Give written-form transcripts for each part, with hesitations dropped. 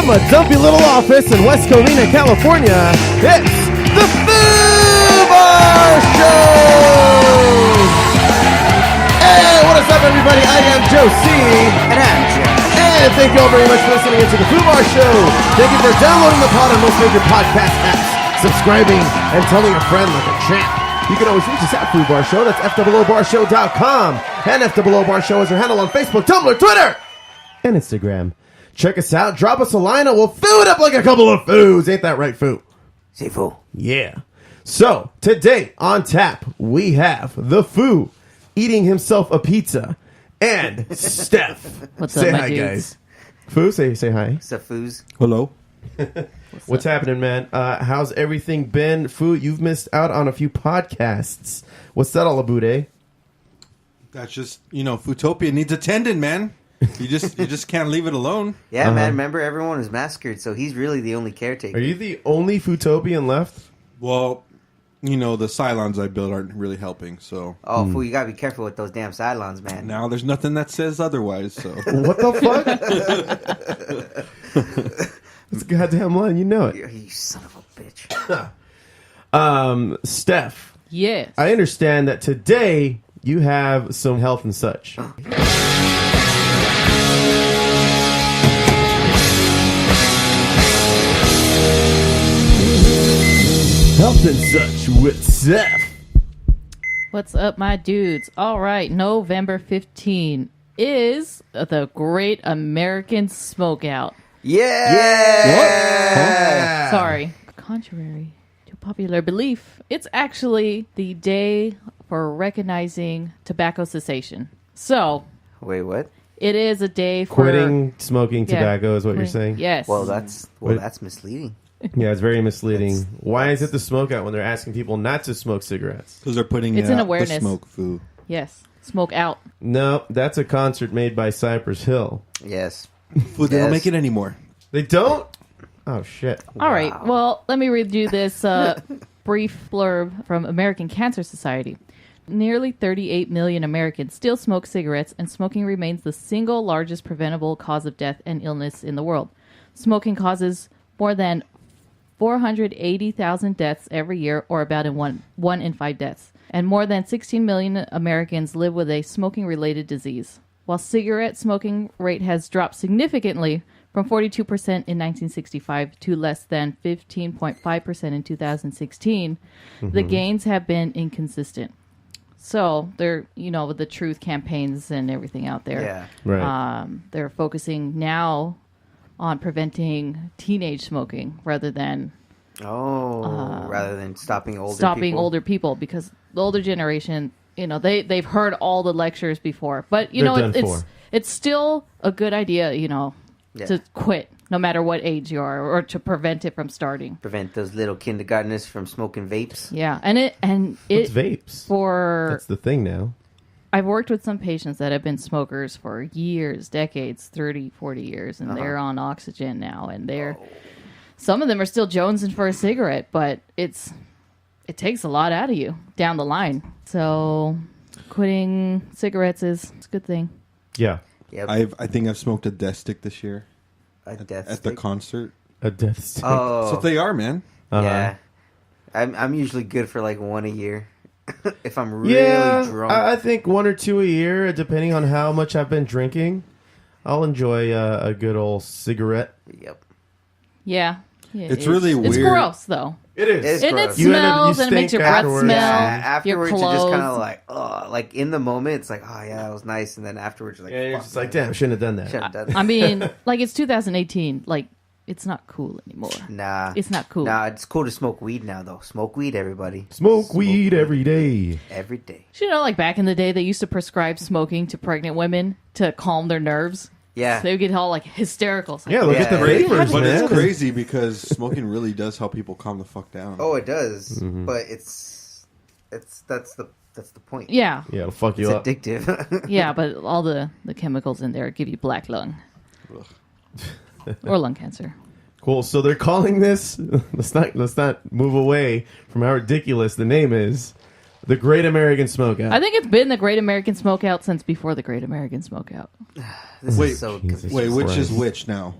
From a dumpy little office in West Covina, California, it's the Foo Show! Hey, what is up, everybody? I am Joe C. And I'm Joe. And thank you all very much for listening into the Foo Show. Thank you for downloading the pod on most major podcast apps, subscribing, and telling a friend like a champ. You can always reach us at Foo Bar Show. That's FOOBarshow.com. And FOO Bar Show is our handle on Facebook, Tumblr, Twitter, and Instagram. Check us out. Drop us a line and we'll foo it up like a couple of foos. Ain't that right, Foo? Say Foo. Yeah. So, today on tap, we have the Foo eating himself a pizza and Steph. What's say up, my hi, dudes? guys. Foo, say hi. What's up, Foos? Hello. What's happening, man? How's everything been? Foo, you've missed out on a few podcasts. What's that all about, eh? That's just, Footopia needs attending, man. You just can't leave it alone. Yeah, man. Remember, everyone is massacred, so he's really the only caretaker. Are you the only Footopian left? Well, the Cylons I built aren't really helping, so. Oh, Foo, you gotta be careful with those damn sidelines, man. Now there's nothing that says otherwise, so. What the fuck? It's a goddamn line, you know it. You son of a bitch. Steph. Yes. I understand that today you have some health and such. Health and such with Steph. What's up, my dudes? All right, November 15 is the Great American Smokeout. Yeah! Sorry. Contrary to popular belief, it's actually the day for recognizing tobacco cessation. So, Wait, what? it is a day for Quitting smoking Yeah, tobacco is what you're quitting- saying? Yes. Well, that's misleading. Yeah, it's very misleading. Why is it the smokeout when they're asking people not to smoke cigarettes? Because they're putting It's out an awareness. the smoke food. Yes. Smoke out. No, that's a concert made by Cypress Hill. Yes. Food, they don't Yes. make it anymore. They don't? Oh, shit. All right. Well, let me read you this brief blurb from American Cancer Society. Nearly 38 million Americans still smoke cigarettes, and smoking remains the single largest preventable cause of death and illness in the world. Smoking causes more than 480,000 deaths every year, or about one in 5 deaths. And more than 16 million Americans live with a smoking-related disease. While cigarette smoking rate has dropped significantly from 42% in 1965 to less than 15.5% in 2016, the gains have been inconsistent. So they're, with the truth campaigns and everything out there. Yeah. Right. They're focusing now on preventing teenage smoking rather than Rather than stopping older people. because the older generation, they've heard all the lectures before, but They're done for. it's still a good idea, Yeah. to quit no matter what age you are, or to prevent it from starting. Prevent those little kindergartners from smoking vapes. Yeah, and It's it vapes. That's the thing now. I've worked with some patients that have been smokers for years, decades, 30, 40 years, and they're on oxygen now, and some of them are still jonesing for a cigarette, but it takes a lot out of you down the line. So quitting cigarettes is a good thing. Yeah. Yep. I think I've smoked a death stick this year A death at the stick? concert. A death stick. Oh. That's what they are, man. Yeah. I'm usually good for like one a year. If I'm really Yeah, drunk. I think 1 or 2 a year, depending on how much I've been drinking. I'll enjoy a good old cigarette. Yep. Yeah. It's really It's weird. gross, though. It is. It's And it gross. You end up- smells, you and it makes your stink breath afterwards. smell. Yeah, your afterwards you're just kind of clothes. like, oh, like in the moment it's like, oh yeah, that was nice, and then afterwards you're like, Yeah, you're fuck, just like, man. damn, shouldn't have done that. Shouldn't have done I that. mean, like, it's 2018. Like, it's not cool anymore. Nah, It's not cool. Nah, it's cool to smoke weed now though. Smoke weed, everybody. Smoke weed every day. Every day. Like back in the day, they used to prescribe smoking to pregnant women to calm their nerves. Yeah. So they would get all like hysterical. It's like, Yeah, look at the Yeah. vapors, But man. it's crazy because smoking really does help people calm the fuck down. Oh, it does, Mm-hmm. but that's the point. Yeah. Yeah, it'll fuck It's you up. addictive. Yeah, but all the chemicals in there give you black lung. Or lung cancer. Cool. So they're calling this. Let's not move away from how ridiculous the name is. The Great American Smokeout. I think it's been the Great American Smokeout since before the Great American Smokeout. This Wait, is so Jesus. Wait, which Christ. is which now?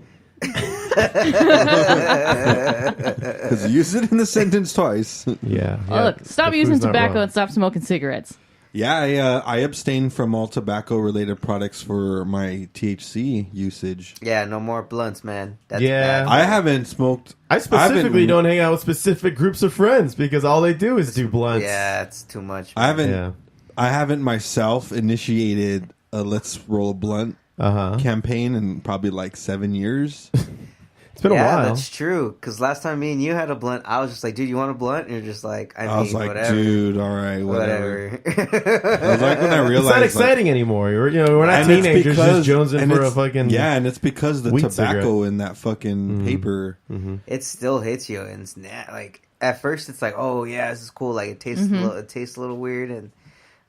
Because you use it in the sentence twice. Yeah. Oh, look, stop The using food's not tobacco wrong. and stop smoking cigarettes. Yeah, I abstain from all tobacco-related products for my THC usage. Yeah, no more blunts, man. That's Yeah. bad. I haven't smoked. I specifically don't hang out with specific groups of friends because all they do is do blunts. Yeah, it's too much. I haven't. Yeah. I haven't myself initiated a "Let's Roll a Blunt" campaign in probably like 7 years. It's been a Yeah, while. that's true. Because last time me and you had a blunt, I was just like, dude, you want a blunt? And you're just like, I was mean, like, whatever. dude, all right, whatever. Whatever. I was like, when I realized, It's not like, exciting anymore. We're not and it's teenagers just jonesing and for a it's- fucking and it's because the weed tobacco cigarette. in that fucking paper. It still hits you. And it's like, at first it's like, oh, yeah, this is cool. Like, it tastes, it tastes a little weird. And,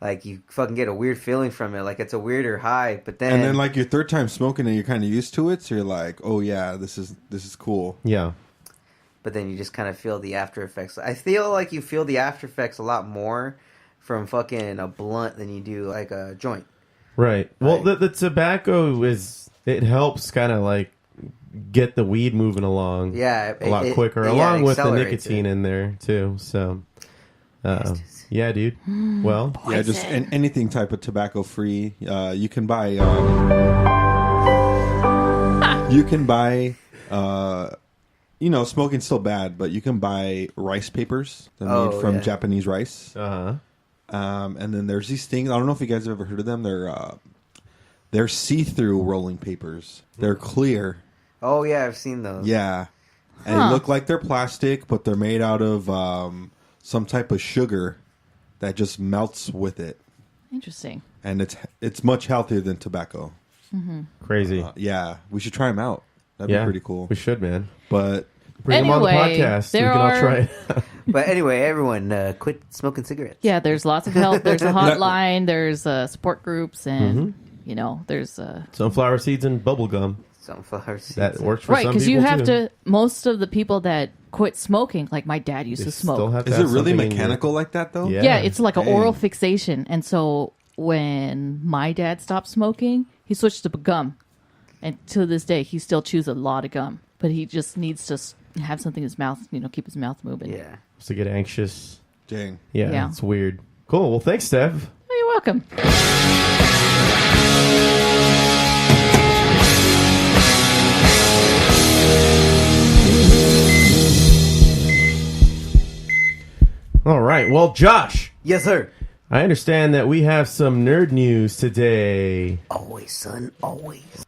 like, you fucking get a weird feeling from it. Like, it's a weirder high. But then... And then, like, your third time smoking it, you're kind of used to it. So you're like, oh, yeah, this is cool. Yeah. But then you just kind of feel the after effects. I feel like you feel the after effects a lot more from fucking a blunt than you do like a joint. Right. Well, Right. the tobacco it helps kind of like get the weed moving along. Yeah, a lot quicker, yeah, along it with the accelerates nicotine it. in there too. So, yeah, dude. Well, Yeah, just anything type of tobacco free. You can buy. You can buy. Smoking's still bad, but you can buy rice papers that are made from Japanese rice. And then there's these things. I don't know if you guys have ever heard of them. They're see-through rolling papers. They're clear. Oh yeah, I've seen those. Yeah, and they look like they're plastic, but they're made out of some type of sugar that just melts with it, Interesting. and it's much healthier than tobacco. crazy. Yeah, we should try them out. That'd be pretty cool. We should, man. But Bring them on the Anyway, podcast. We there can all are- try it. But anyway, everyone, quit smoking cigarettes. Yeah, there's lots of help. There's a hotline. There's support groups, and there's Sunflower seeds and bubble gum. Sunflower seeds. That works for right some because people you have too. to. Most of the people that quit smoking, like my dad used They to still smoke. have to is have it really something in your- mechanical like that though? Yeah. Yeah, it's like an Dang. oral fixation. And so when my dad stopped smoking, he switched to gum. And to this day, he still chews a lot of gum. But he just needs to have something in his mouth, keep his mouth moving. Yeah. to get anxious. Dang. Yeah, it's weird. Cool. Well, thanks, Steph. Oh, you're welcome. All right. Well, Josh, Yes, sir. I understand that we have some nerd news today. Always, son. Always.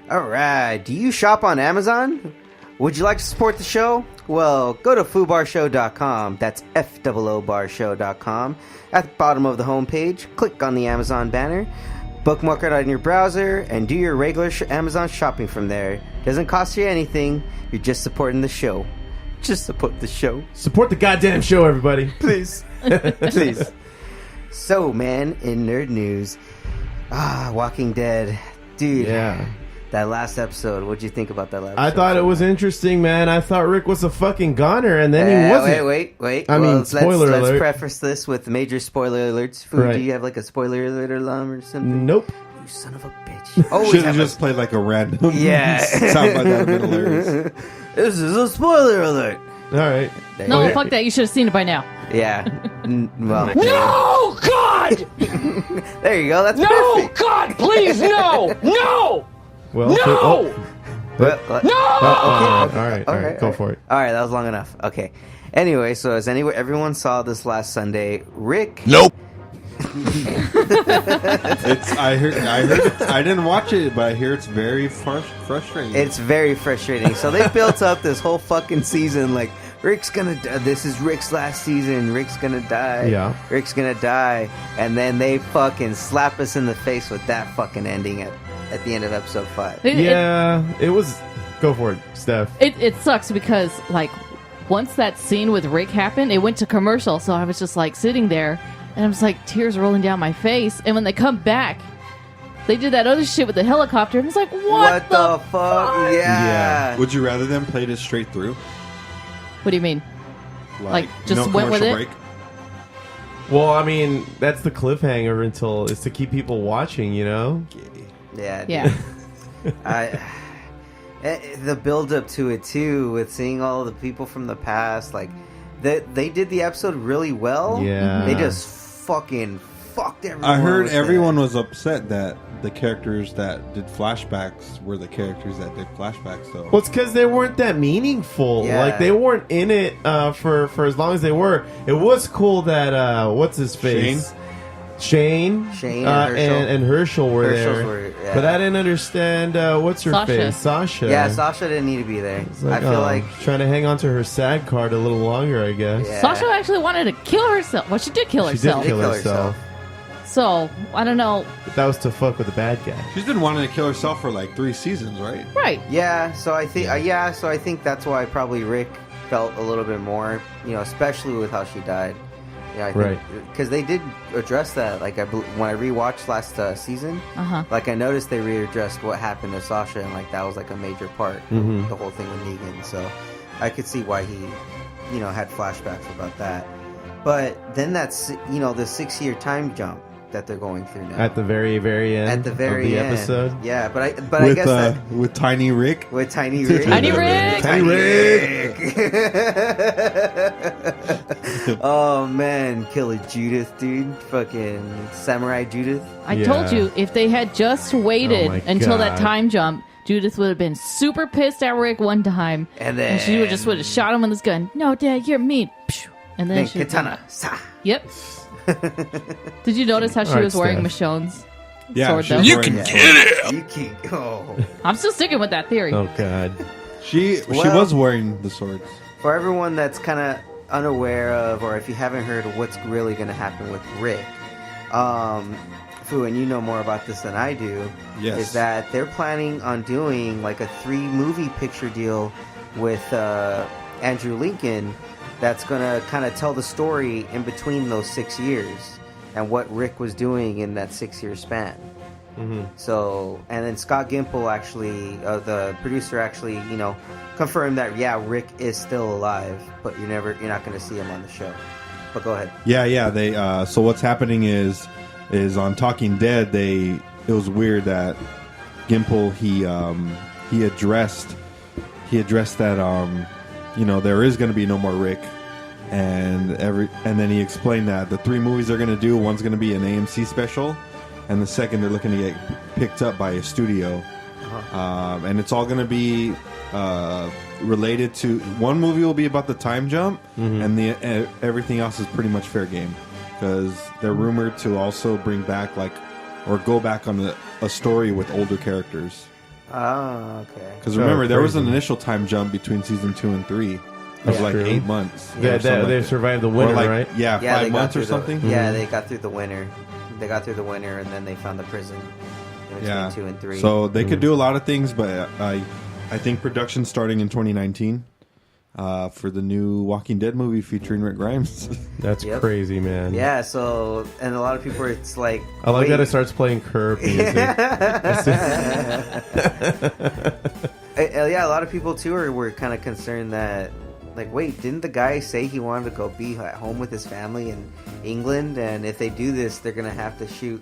All right. Do you shop on Amazon? Would you like to support the show? Well, go to foobarshow.com. That's FOObarshow.com. At the bottom of the homepage, click on the Amazon banner, bookmark it on your browser, and do your regular Amazon shopping from there. Doesn't cost you anything. You're just supporting the show. Just support the show. Support the goddamn show, everybody. Please. Please. So, man, in nerd news, Walking Dead. Dude. Yeah. That last episode, what'd you think about that last I episode? thought it was interesting, man. I thought Rick was a fucking goner, and then he wasn't. Wait. I mean, let's spoiler alert. Let's preface this with major spoiler alerts. Foo, Right. do you have like a spoiler alert alarm or something? Nope. You son of a bitch. Always Should have have just played like a random Yeah. sound by that. Been hilarious. This is a spoiler alert. All right. No, Okay. fuck that. You should have seen it by now. Yeah. Well, No, God! there you go. That's No, perfect. God, please, no! No! Well, No! Well, No! all right. Go for it. All right, that was long enough. Okay. Anyway, so as everyone saw this last Sunday, Rick. Nope. I heard. I didn't watch it, but I hear it's very frustrating. It's very frustrating. So they built up this whole fucking season like Rick's gonna. This is Rick's last season. Rick's gonna die. Yeah. Rick's gonna die, and then they fucking slap us in the face with that fucking ending at the end of episode 5. Yeah, it was. Go for it, Steph. It sucks because, like, once that scene with Rick happened, it went to commercial. So I was just, like, sitting there, and I was like, tears rolling down my face. And when they come back, they did that other shit with the helicopter. And I was like, what the fuck? Yeah. Would you rather them played it straight through? What do you mean? Like, just no went with commercial it? break? Well, I mean, that's the cliffhanger until is to keep people watching, you know? Yeah. Yeah. The build up to it too, with seeing all the people from the past, like they did the episode really well. Yeah. They just fucking fucked everyone. I heard with everyone that. was upset that the characters that did flashbacks were the characters that did flashbacks, though. Well, it's because they weren't that meaningful. Yeah. Like, they weren't in it for as long as they were. It was cool that, what's his face? Shane and Herschel. and Herschel were Herschel's there. were, yeah. But I didn't understand, what's her Sasha. face? Sasha. Yeah, Sasha didn't need to be there. It's like, I feel oh, like trying to hang on to her SAG card a little longer, I guess. Yeah. Sasha actually wanted to kill herself. Well, she did kill She herself. did kill kill herself. So, I don't know. But that was to fuck with the bad guy. She's been wanting to kill herself for like 3 seasons, right? Right. yeah. So I think so I think that's why probably Rick felt a little bit more, especially with how she died. Yeah, I think because they did address that. Like when I rewatched last season, like I noticed they readdressed what happened to Sasha, and like that was like a major part of the whole thing with Negan. So I could see why he, had flashbacks about that. But then that's the 6-year time jump that they're going through now. At the very, very end At the very of the end. episode. Yeah, but I With, guess that with Tiny Rick. with Tiny Rick. Tiny Rick! Tiny Rick! Oh man, Killer Judith, dude. Fucking Samurai Judith. I told you, if they had just waited Oh my until that God. time jump, Judith would have been super pissed at Rick one time. And then she would have shot him with his gun. No, Dad, you're mean. And then then she Katana. Sa. Yep. Did you notice how she All right, was wearing Steph. Michonne's Yeah, sword, she though? was You wearing can that. get it. You can't. Oh. I'm still sticking with that theory. Oh, God. She Well- was wearing the swords. For everyone that's kind of unaware of, or if you haven't heard of what's really going to happen with Rick, Foo, and you know more about this than I do, Yes. is that they're planning on doing like a 3-movie picture deal with Andrew Lincoln that's going to kind of tell the story in between those 6 years and what Rick was doing in that 6-year span. So, and then Scott Gimple actually, the producer actually, confirmed that Rick is still alive, but you're not going to see him on the show. But go ahead. Yeah. They. So what's happening is on Talking Dead. It was weird that Gimple he addressed that there is going to be no more Rick, and then he explained that the 3 movies they're going to do, one's going to be an AMC special, and the second they're looking to get picked up by a studio, and it's all going to be related to one movie will be about the time jump, and everything else is pretty much fair game because they're rumored to also bring back or go back on a story with older characters. Oh, okay. Because remember, there was an crazy. initial time jump between season 2 and 3 of like true. 8 months. They survived the winter, right? Yeah, they 5 got months or through something. Yeah, they got through the winter. They got through the winter, and then they found the prison in between 2 and 3. So they could do a lot of things, but I think production starting in 2019 for the new Walking Dead movie featuring Rick Grimes. That's Yep. crazy, man. Yeah, so, and a lot of people are, it's like... I like that wait. it starts playing curb music. Yeah, a lot of people too were kind of concerned that, like, wait, didn't the guy say he wanted to go be at home with his family in England? And if they do this, they're gonna have to shoot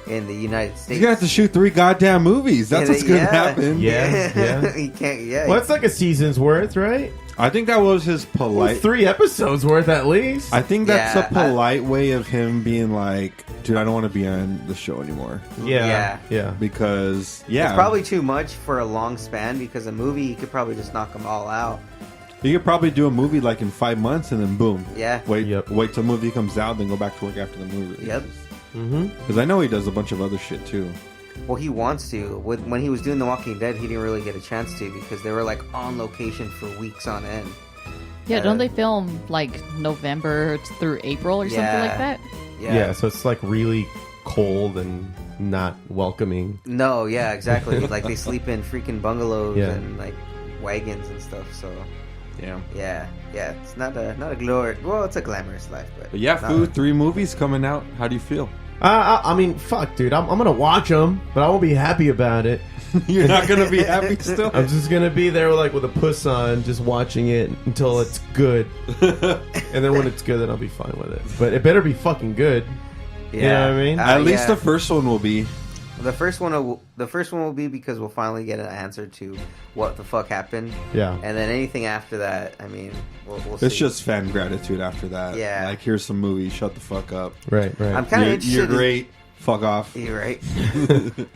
in the United States. He's gonna have to shoot 3 goddamn movies. That's what's gonna happen. Yeah. He can't. Yeah, Well, it's like a season's worth, right? I think that was his polite. 3 episodes worth at least. I think that's Yeah, a polite way of him being like, dude, I don't want to be on the show anymore. Yeah. Because, it's probably too much for a long span, because a movie you could probably just knock them all out. you could probably do a movie like in 5 months and then boom. Yeah. Wait Yep. till the movie comes out, then go back to work after the movie. Yep. Because I know he does a bunch of other shit too. Well, he wants to. When he was doing The Walking Dead, he didn't really get a chance to, because they were like on location for weeks on end. Yeah, don't they film like November through April or something like that? Yeah, so it's like really cold and not welcoming. No, yeah, exactly. Like they sleep in freaking bungalows Yeah. and like wagons and stuff. So Yeah. yeah. It's not a glory. Well, it's a glamorous life, but But yeah, not- Foo, 3 movies coming out. How do you feel? I mean, fuck, dude. I'm gonna watch them, but I won't be happy about it. You're not gonna be happy still. I'm just gonna be there with a puss on, just watching it until it's good, and then when it's good, then I'll be fine with it. But it better be fucking good. Yeah. You know what I mean? At least the first one will be. The first one will be because we'll finally get an answer to what the fuck happened. Yeah. And then anything after that, I mean, we'll see. It's just fan gratitude after that. Yeah. Like, here's some movies. Shut the fuck up. Right. I'm kind of interested. You're great. Fuck off. You're right.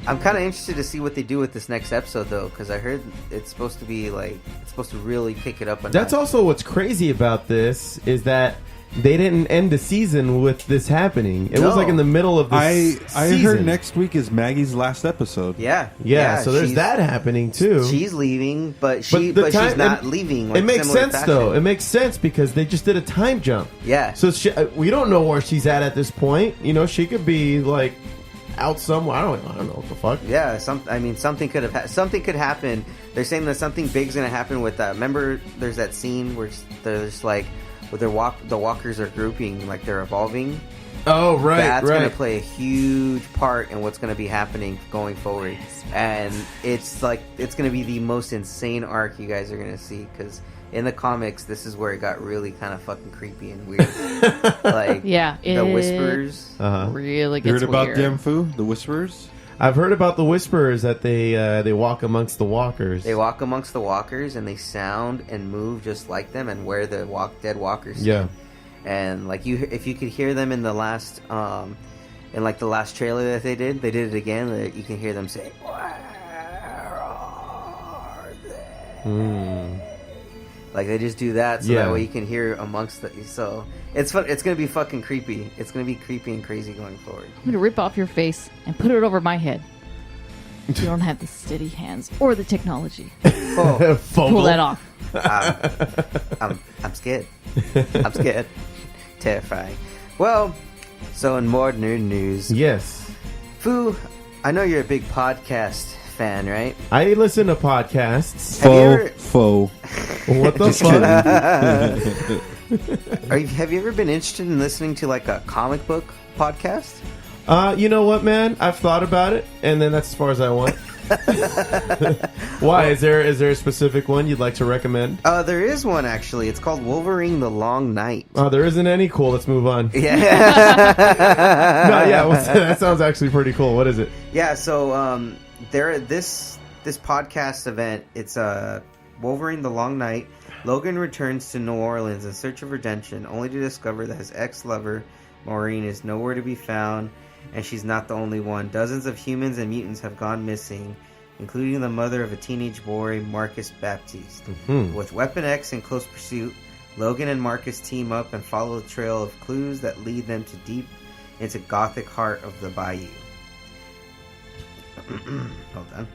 I'm kind of interested to see what they do with this next episode, though, because I heard it's supposed to be it's supposed to really pick it up. That's also what's crazy about this is that they didn't end the season with this happening. It was like in the middle of this I season. heard next week is Maggie's last episode. Yeah. So there's that happening too. She's leaving, but she's not leaving. It makes sense though. It makes sense because they just did a time jump. Yeah. So we don't know where she's at this point. You know, she could be like out somewhere. I don't know what the fuck. Yeah. Something could have something could happen. They're saying that something big's gonna happen with that. Remember, there's that scene where there's like. The walkers are grouping, like they're evolving. Oh, right, That's going to play a huge part in what's going to be happening going forward. And it's going to be the most insane arc you guys are going to see, because in the comics, this is where it got really kind of fucking creepy and weird. The Whisperers. Really You gets heard about weird. them, Foo? The Whisperers? I've heard about the Whisperers that they walk amongst the walkers. They walk amongst the walkers and they sound and move just like them and where the dead walkers stand. Yeah. And if you could hear them in the last in the last trailer that they did it again. You can hear them say, "Where are they?" Like they just do that, so that way you can hear amongst the. So it's fun. It's gonna be fucking creepy. It's gonna be creepy and crazy going forward. I'm gonna rip off your face and put it over my head. You don't have the steady hands or the technology. Oh, Pull that off. I'm scared. I'm scared. Terrifying. Well, so in more nerd news, Yes. Foo, I know you're a big podcast fan, right? I listen to podcasts. Have you ever- Faux. What the fuck? Have you ever been interested in listening to like a comic book podcast? You know what, man? I've thought about it, and then that's as far as I went. Why? Is there a specific one you'd like to recommend? There is one actually. It's called Wolverine: The Long Night. Oh, there isn't any. Cool. Let's move on. Yeah. No, yeah. That sounds actually pretty cool. What is it? Yeah. So this podcast event. It's Wolverine: The Long Night. Logan returns to New Orleans in search of redemption, only to discover that his ex-lover Maureen is nowhere to be found. And she's not the only one. Dozens of humans and mutants have gone missing, including the mother of a teenage boy, Marcus Baptiste. Mm-hmm. With Weapon X in close pursuit, Logan and Marcus team up and follow a trail of clues that lead them to deep into gothic heart of the Bayou. Hold on.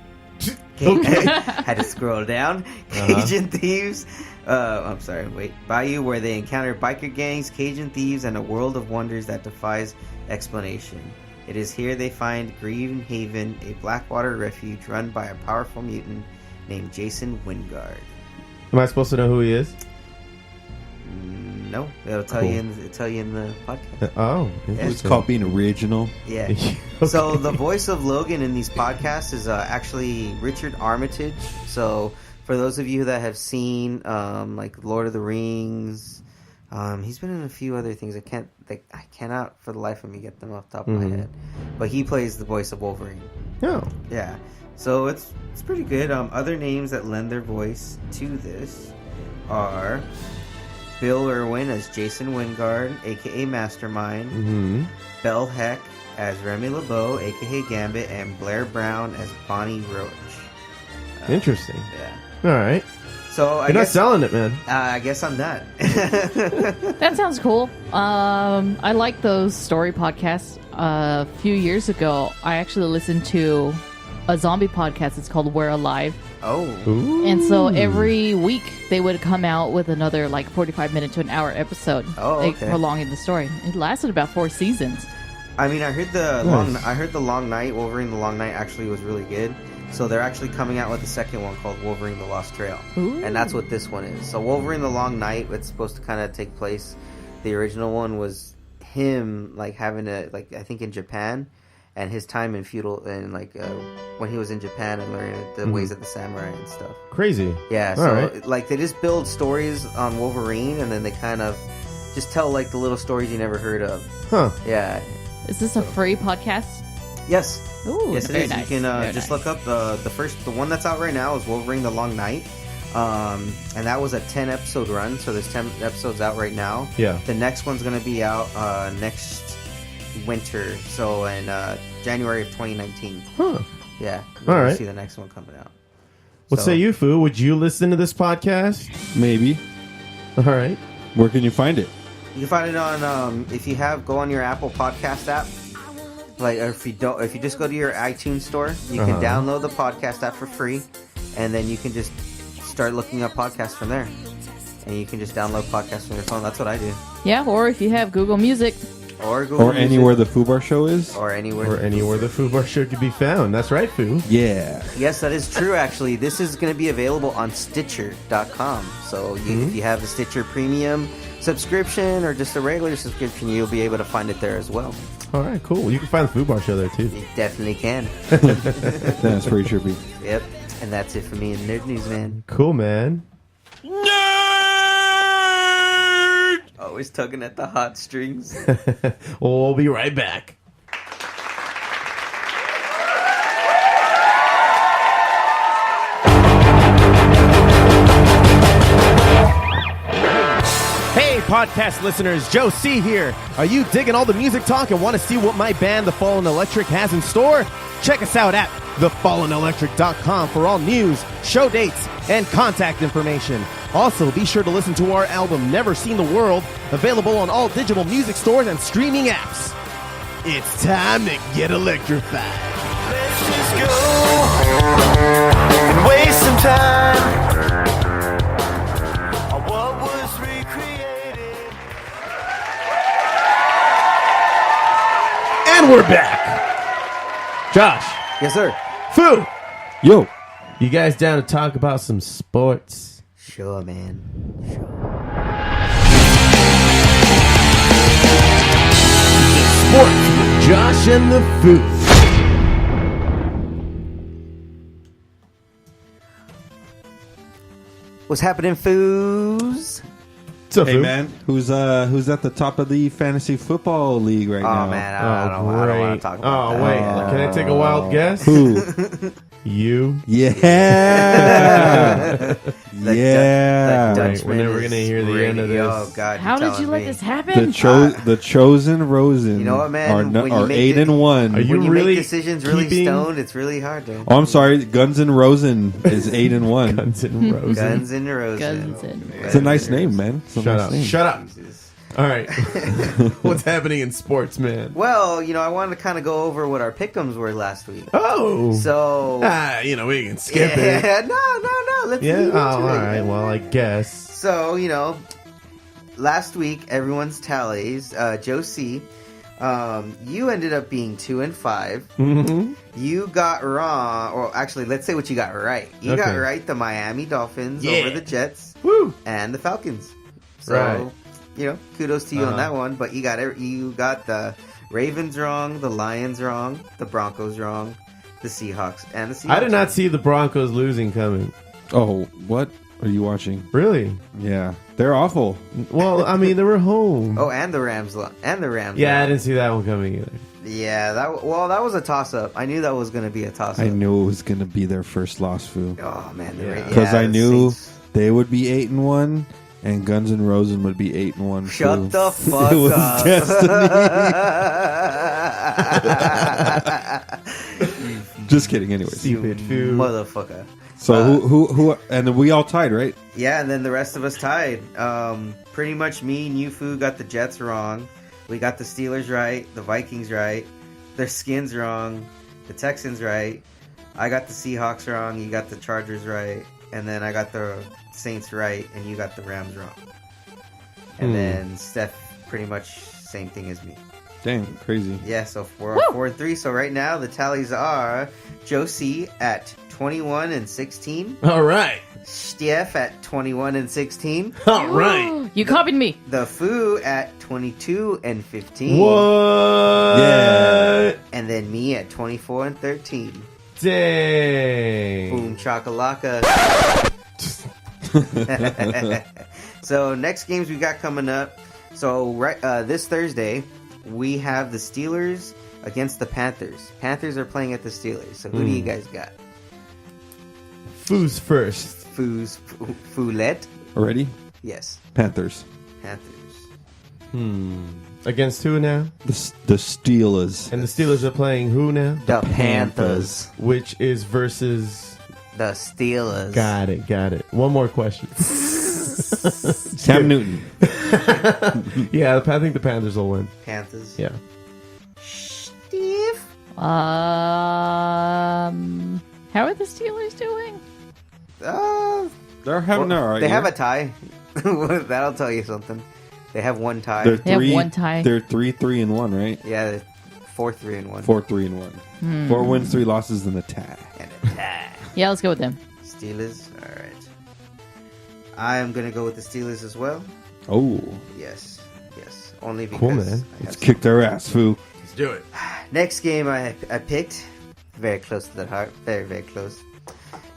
Okay. Had to scroll down. Cajun thieves. I'm sorry, wait. Bayou, where they encounter biker gangs, Cajun thieves, and a world of wonders that defies explanation. It is here they find Green Haven, a Blackwater refuge run by a powerful mutant named Jason Wingard. Am I supposed to know who he is? No, it'll tell you in the podcast. Oh, It's called being original. Yeah. Okay. So the voice of Logan in these podcasts is actually Richard Armitage. So for those of you that have seen like Lord of the Rings, he's been in a few other things. I cannot for the life of me get them off the top of my head. But he plays the voice of Wolverine. Oh. Yeah. So it's pretty good. Other names that lend their voice to this are Bill Irwin as Jason Wingard, aka Mastermind. Mm-hmm. Belle Heck as Remy LeBeau, aka Gambit, and Blair Brown as Bonnie Roach. Interesting. Yeah. All right. So You're not selling it, man. I guess I'm done. That sounds cool. I like those story podcasts. A few years ago, I actually listened to a zombie podcast. It's called We're Alive. Oh. Ooh. And so every week they would come out with another 45-minute to an hour episode. Oh, okay. Prolonging the story. It lasted about 4 seasons. I mean, I heard the Long Night, Wolverine: The Long Night actually was really good. So they're actually coming out with a second one called Wolverine: The Lost Trail. Ooh. And that's what this one is. So Wolverine: The Long Night, it's supposed to kind of take place. The original one was him like having a like I think in Japan, and his time in feudal and like when he was in Japan and learning the ways of the samurai and stuff. Crazy. Yeah, All so right. like they just build stories on Wolverine, and then they kind of just tell like the little stories you never heard of. Huh. Yeah. Is this a free podcast? Yes. Ooh, Yes, it very is. nice. You can Very just nice. look up the one that's out right now is Wolverine: The Long Night, and that was a 10-episode run. So there's 10 episodes out right now. Yeah. The next one's gonna be out next winter, so in January of 2019. Huh. Yeah. All We'll right. see the next one coming out. What So- say you, Foo? Would you listen to this podcast? Maybe. All right. Where can you find it? You can find it on if you go on your Apple Podcast app. Like, or if you just go to your iTunes store, you can download the podcast app for free, and then you can just start looking up podcasts from there. And you can just download podcasts from your phone. That's what I do. Yeah, or if you have Google Music. Or Google Or Music, anywhere the Foo Bar Show is? or anywhere. Or anywhere the Foo Bar Show could be found. That's right, Foo. Yeah. Yes, that is true. Actually, this is going to be available on Stitcher.com. So if you have a Stitcher Premium subscription or just a regular subscription, you'll be able to find it there as well. All right, cool. You can find the Foo Bar Show there, too. You definitely can. That's pretty trippy. Yep. And that's it for me in Nerd News, man. Cool, man. Always tugging at the hot strings. We'll be right back. Hey, podcast listeners, Joe C here. Are you digging all the music talk and want to see what my band, The Fallen Electric, has in store? Check us out at thefallenelectric.com for all news, show dates, and contact information. Also, be sure to listen to our album, Never Seen the World, available on all digital music stores and streaming apps. It's time to get electrified. Let's just go and waste some time on what was recreated. And we're back. Josh, Yes, sir. Foo, Yo. you guys down to talk about some sports? Sure, man. Sports with Josh and the Foo. What's happening, Foos? What's up, Hey, Foo? man. Who's at the top of the fantasy football league right now? Oh, man. I don't want to talk about that. wait. Can I take a wild guess? Who? You. Yeah. The yeah. Dutchman We're never is gonna hear the end of ready. this. Oh, God. How you're did you telling let me. this happen? The chosen Rosen You know what, man? When you are make 8-1. Are you When you really make decisions really keeping- stoned, it's really hard to. Oh, I'm sorry. Guns N' Rosen is 8-1. Guns N' Roses? Guns N' Roses. Guns N' It's a nice name, man. It's a Shut nice up. name. Shut up. All right. What's happening in sports, man? Well, I wanted to kind of go over what our pick'ems were last week. Oh. So. We can skip it. Yeah, no. Let's Yeah. leave it Oh, to all it. right. Well, I guess. So, last week, everyone's tallies, Joe C., you ended up being 2-5. Mm-hmm. You got wrong, or actually, let's say what you got right. You got Okay. right the Miami Dolphins Yeah. over the Jets Woo. and the Falcons. So, Right. kudos to you on Uh-huh. that one. But you got the Ravens wrong, the Lions wrong, the Broncos wrong, the Seahawks, and the Seahawks. I did not see the Broncos losing coming. Oh, what are you watching? Really? Yeah. They're awful. Well, I mean, they were home. Oh, and the Rams. Yeah, I wrong. didn't see that one coming either. Yeah, that was a toss-up. I knew that was going to be a toss-up. I knew it was going to be their first loss, Foo. Oh, man. Because I the knew Saints. they would be 8-1, and Guns N' Rosen would be 8-1. Shut Foo. the fuck It was up. Just kidding, anyways. Stupid Foo. Motherfucker. So who? And then we all tied, right? Yeah, and then the rest of us tied. Pretty much me and you, Foo, got the Jets wrong. We got the Steelers right, the Vikings right, their Skins wrong, the Texans right. I got the Seahawks wrong, you got the Chargers right, and then I got the Saints right, and you got the Rams wrong. And then Steph, pretty much same thing as me. Dang, crazy. Yeah, so we're on 4-3. So right now the tallies are Josie at 21 and 16. All right. Steph at 21 and 16. All right. You copied me. The Foo at 22 and 15. What? Yeah. And then me at 24 and 13. Dang. Boom chakalaka. So next games we got coming up. So this Thursday we have the Steelers against the Panthers. Panthers are playing at the Steelers. So who do you guys got? Foos first. Foulette? Already? Yes. Panthers. Panthers. Against who now? The Steelers. And the Steelers are playing who now? The Panthers. Which is versus... The Steelers. Got it. One more question. Cam Newton. Yeah, I think the Panthers will win. Panthers. Yeah. Steve? How are the Steelers doing? They're having an alright They have year. a tie. That'll tell you something. They have one tie. They're They have three, one tie. They're 3-3-1, right? Yeah, they're 4-3-1. 4-3-1. 4 wins, 3 losses, and a tie. And a tie. Yeah, let's go with them. Steelers. All right. I'm gonna go with the Steelers as well. Oh, Yes. Only because Cool, man. I have let's some- kick their ass, Foo. Let's do it. Next game I picked, very close to the heart, very close,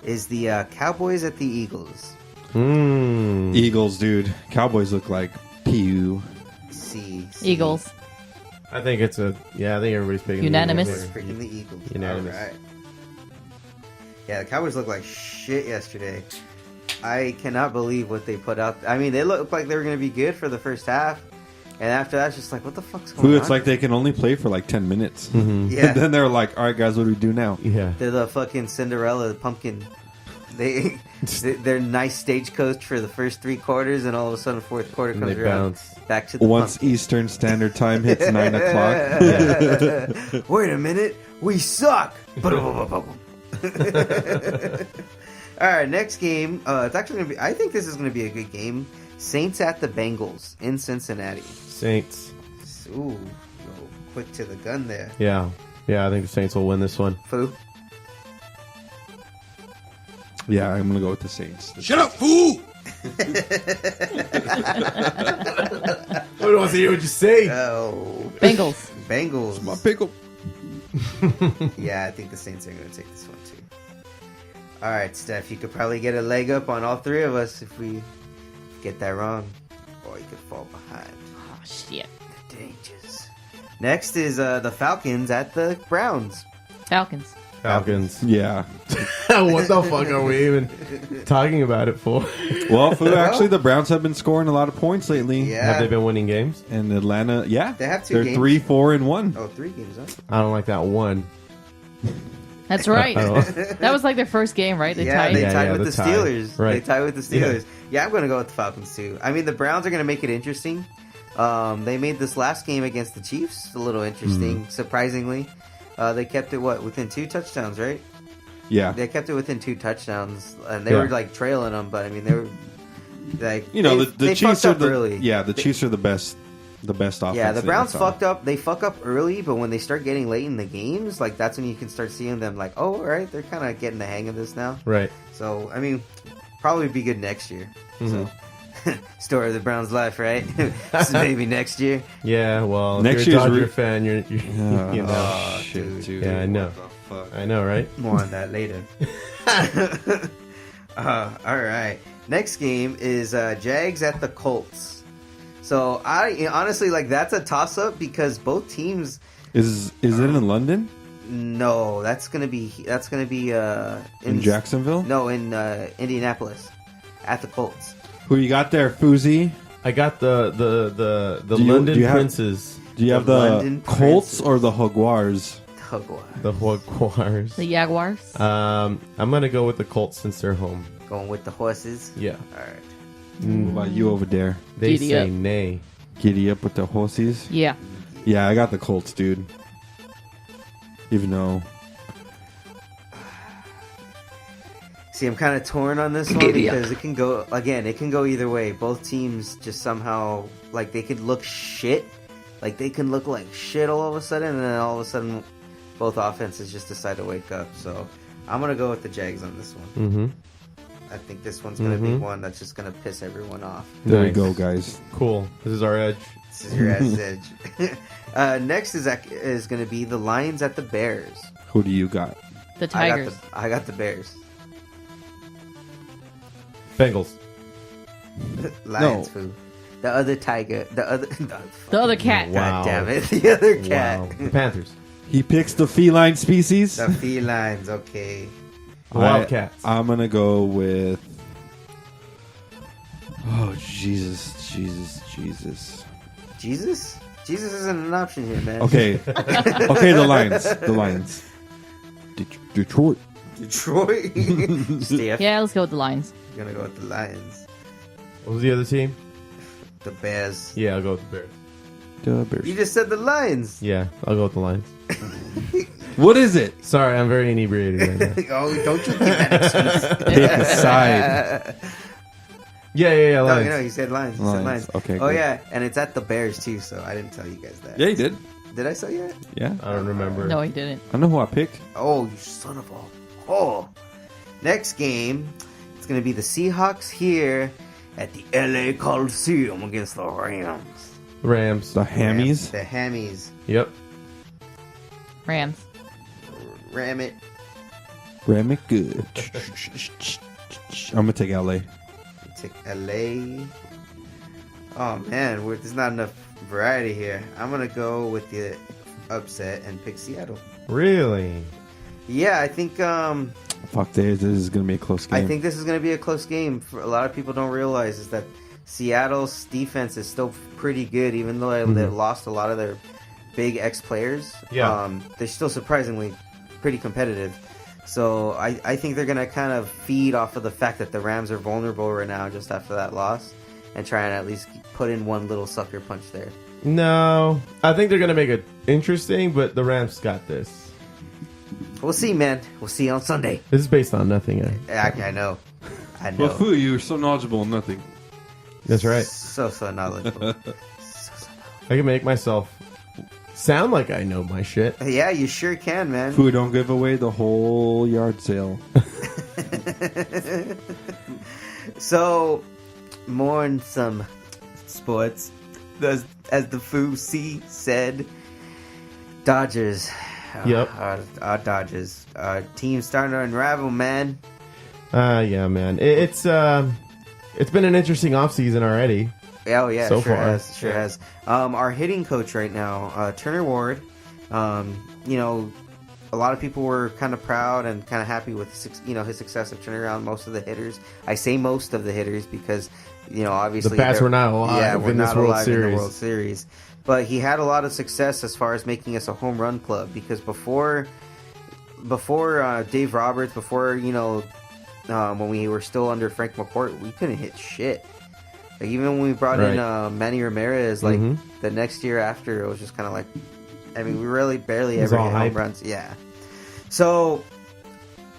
is the Cowboys at the Eagles. Eagles, dude. Cowboys look like pew. See. Eagles. I think it's I think everybody's picking Unanimous. The Eagles We're picking the Eagles. Unanimous. All right. Yeah, the Cowboys look like shit yesterday. I cannot believe what they put out. I mean, they looked like they were going to be good for the first half. And after that, it's just like, what the fuck's going Foo, on? it's like they can only play for like 10 minutes. Yeah. And then they're like, all right, guys, what do we do now? Yeah. They're the fucking Cinderella pumpkin. They're nice stagecoach for the first 3 quarters, and all of a sudden, fourth quarter And comes they around. bounce. Back to the Once pumpkin. Eastern Standard Time hits 9 o'clock. Wait a minute, we suck. All right, next game. It's actually gonna be. I think this is gonna be a good game. Saints at the Bengals in Cincinnati. Saints. Ooh, go quick to the gun there. Yeah. I think the Saints will win this one. Foo. Yeah, I'm going to go with the Saints. Shut up, fool! I don't want to hear what you say. Oh, Bengals. Bengals. My pickle. Yeah, I think the Saints are going to take this one too. All right, Steph, you could probably get a leg up on all 3 of us if we get that wrong, or you could fall behind. Oh, shit. The dangers. Next is the Falcons at the Browns. Falcons. Yeah. What the fuck are we even talking about it for? Well, Foo, actually, the Browns have been scoring a lot of points lately. Yeah. Have they been winning games? And Atlanta, yeah. They have 2 They're games. 3-4-1. Oh, 3 games, huh? I don't like that one. That's right. I don't- That was like their first game, right? They tied. They Yeah, tied yeah, with the the tie. Steelers. Right. They tied with the Steelers. Yeah, I'm going to go with the Falcons too. I mean, the Browns are going to make it interesting. They made this last game against the Chiefs a little interesting, surprisingly. They kept it, within 2 touchdowns, right? Yeah. They kept it within 2 touchdowns, and they Yeah. were like trailing them. But I mean, they were like, You know, they the Chiefs fucked are up the early. Yeah, the Chiefs are the best offense. Yeah, the in Browns NFL. fucked up. They fuck up early, but when they start getting late in the games, like that's when you can start seeing them. Like, oh, all right, they're kind of getting the hang of this now. Right. So I mean, probably be good next year. So. Story of the Browns' life, right? So maybe next year. Yeah, well, if Next you're a year's Dodger re- fan, you're you know. Oh, Shit, dude. Yeah, I know. What the fuck? I know, right? More on that later. All right. Next game is Jags at the Colts. So I honestly like that's a toss-up because both teams. Is it in London? No, that's gonna be In Jacksonville? No, in Indianapolis at the Colts. Who you got there, Foosy? I got the Do you- London do you have- Princes, Do you have The the London Colts Princes. or the Jaguars? Jaguar. the Jaguars. The Jaguars. I'm gonna go with the Colts since they're home. Going with the horses. Yeah, All right. What about you over there? they Giddy say up. nay. Giddy up with the horses? Yeah. Yeah, I got the Colts, dude. Even though See, I'm kind of torn on this one because it can go either way. Both teams just somehow like they could look shit Like they can look like shit all of a sudden, and then all of a sudden, both offenses just decide to wake up. So I'm gonna go with the Jags on this one. Mm-hmm. I think this one's gonna be one that's just gonna piss everyone off. There you Nice. go, guys. Cool. This is our edge. This is your ass edge. Next is gonna be the Lions at the Bears. Who do you got? The Tigers. I got the Bears. Bengals. Lions, Foo. The other tiger. The The other cat. Wow. God damn it. The other cat. Wow. The Panthers. He picks the feline species. The felines, okay. Wildcats. I'm gonna go with. Oh Jesus! Jesus? Jesus isn't an option here, man. Okay, okay. The Lions. Detroit. Detroit. Steph. Yeah, let's go with the Lions. You're gonna go with the Lions. What was the other team? The Bears. Yeah, I'll go with the Bears. The Bears. You just said the Lions. Yeah, I'll go with the Lions. What is it? Sorry, I'm very inebriated right now. Oh, don't you give that excuse. Pick a side. Yeah, No, Lions. you know, you said Lions. You said Lions. Lions. Okay, Oh, good. yeah, and it's at the Bears, too, so I didn't tell you guys that. Yeah, he did. Did I say that? Yeah. I don't remember. No, he didn't. I know who I picked. Oh, you son of a... Oh. Next game, it's going to be the Seahawks here at the LA Coliseum against the Rams. Rams. The Hammies. The Hammies. Yep. Rams. Ram it. Ram it good. I'm gonna take LA. Take LA. Oh, man, there's not enough variety here. I'm going to go with the upset and pick Seattle. Really? Yeah, I think... Fuck, this is gonna be a close game. I think this is going to be a close game. A lot of people don't realize is that Seattle's defense is still pretty good, even though they lost a lot of their big ex-players. Yeah. They're still surprisingly pretty competitive. So I think they're going to kind of feed off of the fact that the Rams are vulnerable right now just after that loss and try and at least put in one little sucker punch there. No. I think they're going to make it interesting, but the Rams got this. We'll see, man. We'll see on Sunday. This is based on nothing. I know. I know. Well, Foo, you're so knowledgeable on nothing. That's right. So knowledgeable. I can make myself sound like I know my shit. Yeah, you sure can, man. Foo, don't give away the whole yard sale. So, more on some sports. As the Foo said, Dodgers. Yep. Our Dodgers. Our team's starting to unravel, man. Yeah, man. It's been an interesting offseason already. Oh, yeah, So sure far. has. Sure has. Our hitting coach right now, Turner Ward, you know, a lot of people were kind of proud and kind of happy with his success of turning around most of the hitters. I say most of the hitters because, you know, obviously The Bats were not alive in this World in the Series. World Series. But he had a lot of success as far as making us a home run club because before Dave Roberts, before, you know, when we were still under Frank McCourt, we couldn't hit shit. Like, even when we brought in Manny Ramirez, like the next year after, it was just kind of like, I mean, we really barely was ever all hit hype. home runs. Yeah. So,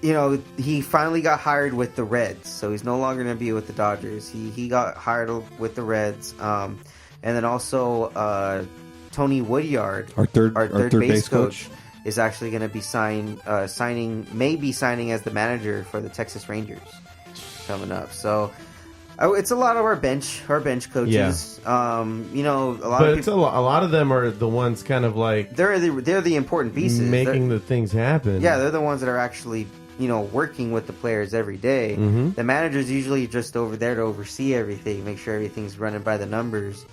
you know, he finally got hired with the Reds, so he's no longer going to be with the Dodgers. He got hired with the Reds, and then also Tony Woodyard, Our third base coach, is actually going to be signing as the manager for the Texas Rangers coming up. So it's a lot of our bench coaches. Yeah. You know, a lot But of it's people, a lot of them are the ones kind of like they're the important pieces. making the things happen. Yeah, they're the ones that are actually, you know, working with the players every day. The manager's usually just over there to oversee everything, make sure everything's running by the numbers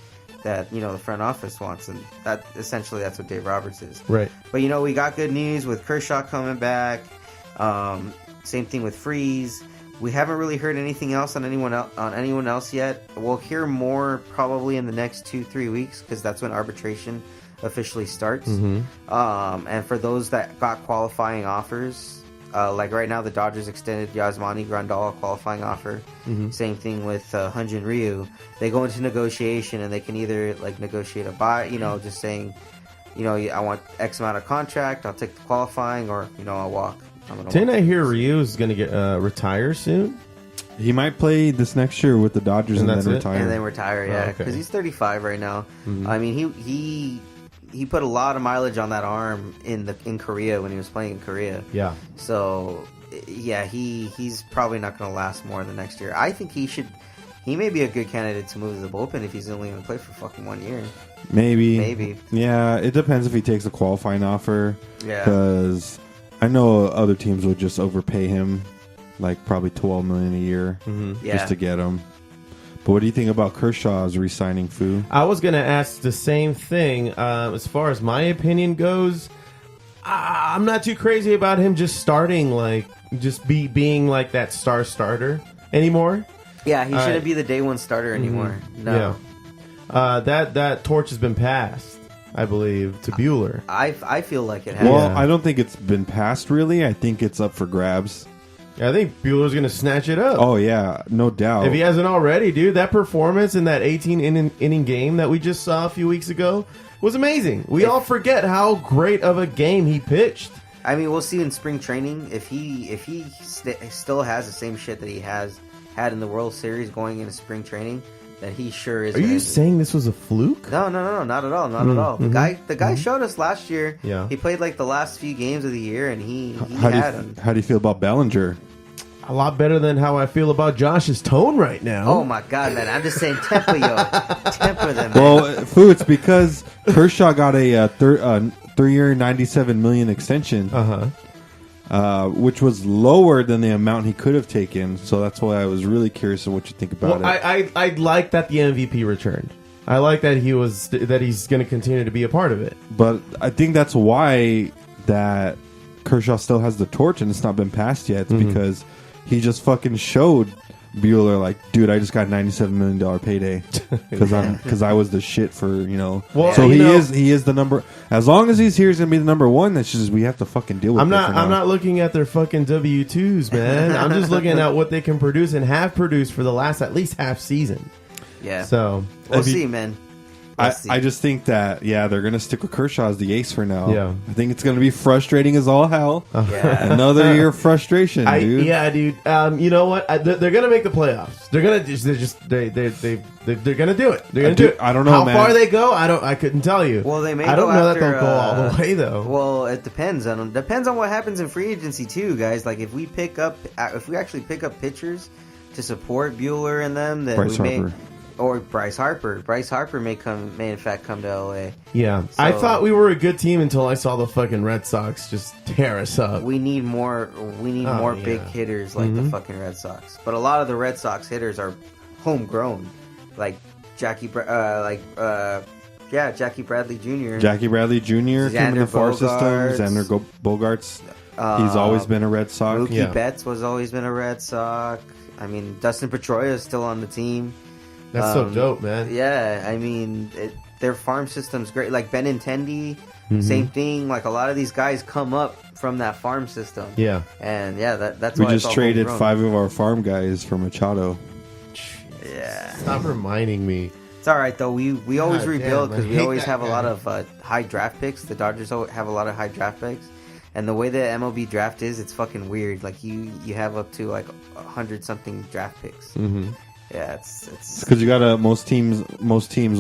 that, you know, the front office wants, and that's what Dave Roberts is. Right. But, you know, we got good news with Kershaw coming back. Same thing with Freeze. We haven't really heard anything else on anyone else yet. We'll hear more probably in the next 2-3 weeks because that's when arbitration officially starts. And for those that got qualifying offers, like right now the Dodgers extended Yasmani Grandal a qualifying offer. Same thing with Hyun-Jin Ryu. They go into negotiation and they can either like negotiate a buy, you know, just saying, you know, I want X amount of contract, I'll take the qualifying, or, you know, I'll walk. Didn't I hear Ryu is going to get retire soon? He might play this next year with the Dodgers and then that's it? retire. And then retire, yeah, okay. because he's 35 right now. I mean, he put a lot of mileage on that arm in Korea when he was playing in Korea. Yeah. So, yeah, he's probably not going to last more than next year. I think he may be a good candidate to move to the bullpen if he's only going to play for fucking 1 year. Maybe. Yeah, it depends if he takes a qualifying offer. Yeah. Because I know other teams would just overpay him, like probably $12 million a year Yeah. just to get him. But what do you think about Kershaw's re-signing Foo? I was going to ask the same thing. As far as my opinion goes, I'm not too crazy about him just starting, like, just being like that starter anymore. Yeah, he shouldn't be the day one starter anymore. No. Yeah. That torch has been passed, I believe, to Bueller. I feel like it has. Well, Yeah. I don't think it's been passed, really. I think it's up for grabs. I think Bueller's going to snatch it up. Oh, yeah, no doubt. If he hasn't already, dude, that performance in that 18-inning game that we just saw a few weeks ago was amazing. We all forget how great of a game he pitched. I mean, we'll see in spring training if he still has the same shit that he had in the World Series going into spring training. That he sure is. Are you saying this was a fluke? No, not at all, not at all. The guy showed us last year. Yeah. He played like the last few games of the year, and he had him. How do you feel about Bellinger? A lot better than how I feel about Josh's tone right now. Oh my god, man! I'm just saying, temper temper them. Man. Well, Foo, it's because Kershaw got a 3-year, $97 million extension, which was lower than the amount he could have taken. So that's why I was really curious of what you think about Well, it. I like that the MVP returned. I like that he's going to continue to be a part of it. But I think that's why that Kershaw still has the torch and it's not been passed yet. It's because he just fucking showed Bueller, like, dude, I just got a $97 million payday because I was the shit for, Well, so you know- he is the number. As long as he's here, he's gonna be the number one. That's just we have to fucking deal with. I'm it for now. not looking at their fucking W-2s, man. I'm just looking at what they can produce and have produced for the last at least half season. Yeah. So We'll see, man. We'll see. I just think that they're gonna stick with Kershaw as the ace for now. Yeah. I think it's gonna be frustrating as all hell. Yeah. Another year of frustration, dude. Yeah, dude. You know what? They're gonna make the playoffs. They're gonna they're gonna do it. They're gonna do it. I don't know, how man. far they go. I couldn't tell you. Well, they may. I don't go know after, that they'll go all the way though. Well, it depends on what happens in free agency too, guys. Like if we actually pick up pitchers to support Bueller and them, then Bryce we may. Harper. Or Bryce Harper. Bryce Harper may in fact come to LA. Yeah, So- I thought we were a good team until I saw the fucking Red Sox just tear us up. We need more big hitters like the fucking Red Sox. But a lot of the Red Sox hitters are homegrown, like Jackie Bradley Jr. Jackie Bradley Jr. came in Xander the farm system. Bogaerts. Xander Bogarts. He's always been a Red Sox. Mookie Yeah. Betts was always been a Red Sox. I mean, Dustin Pedroia is still on the team. That's so dope, man. Yeah, I mean, their farm system's great. Like Benintendi, same thing. Like a lot of these guys come up from that farm system. Yeah. And yeah, that's We why it's just all traded homegrown. 5 of our farm guys for Machado. Yeah, Stop reminding me. it's all right though. We always God rebuild damn, I because we hate always that have a guy. lot of high draft picks. The Dodgers have a lot of high draft picks, and the way the MLB draft is, it's fucking weird. Like you have up to like 100 something draft picks. Mm-hmm. Yeah, it's Because you gotta most teams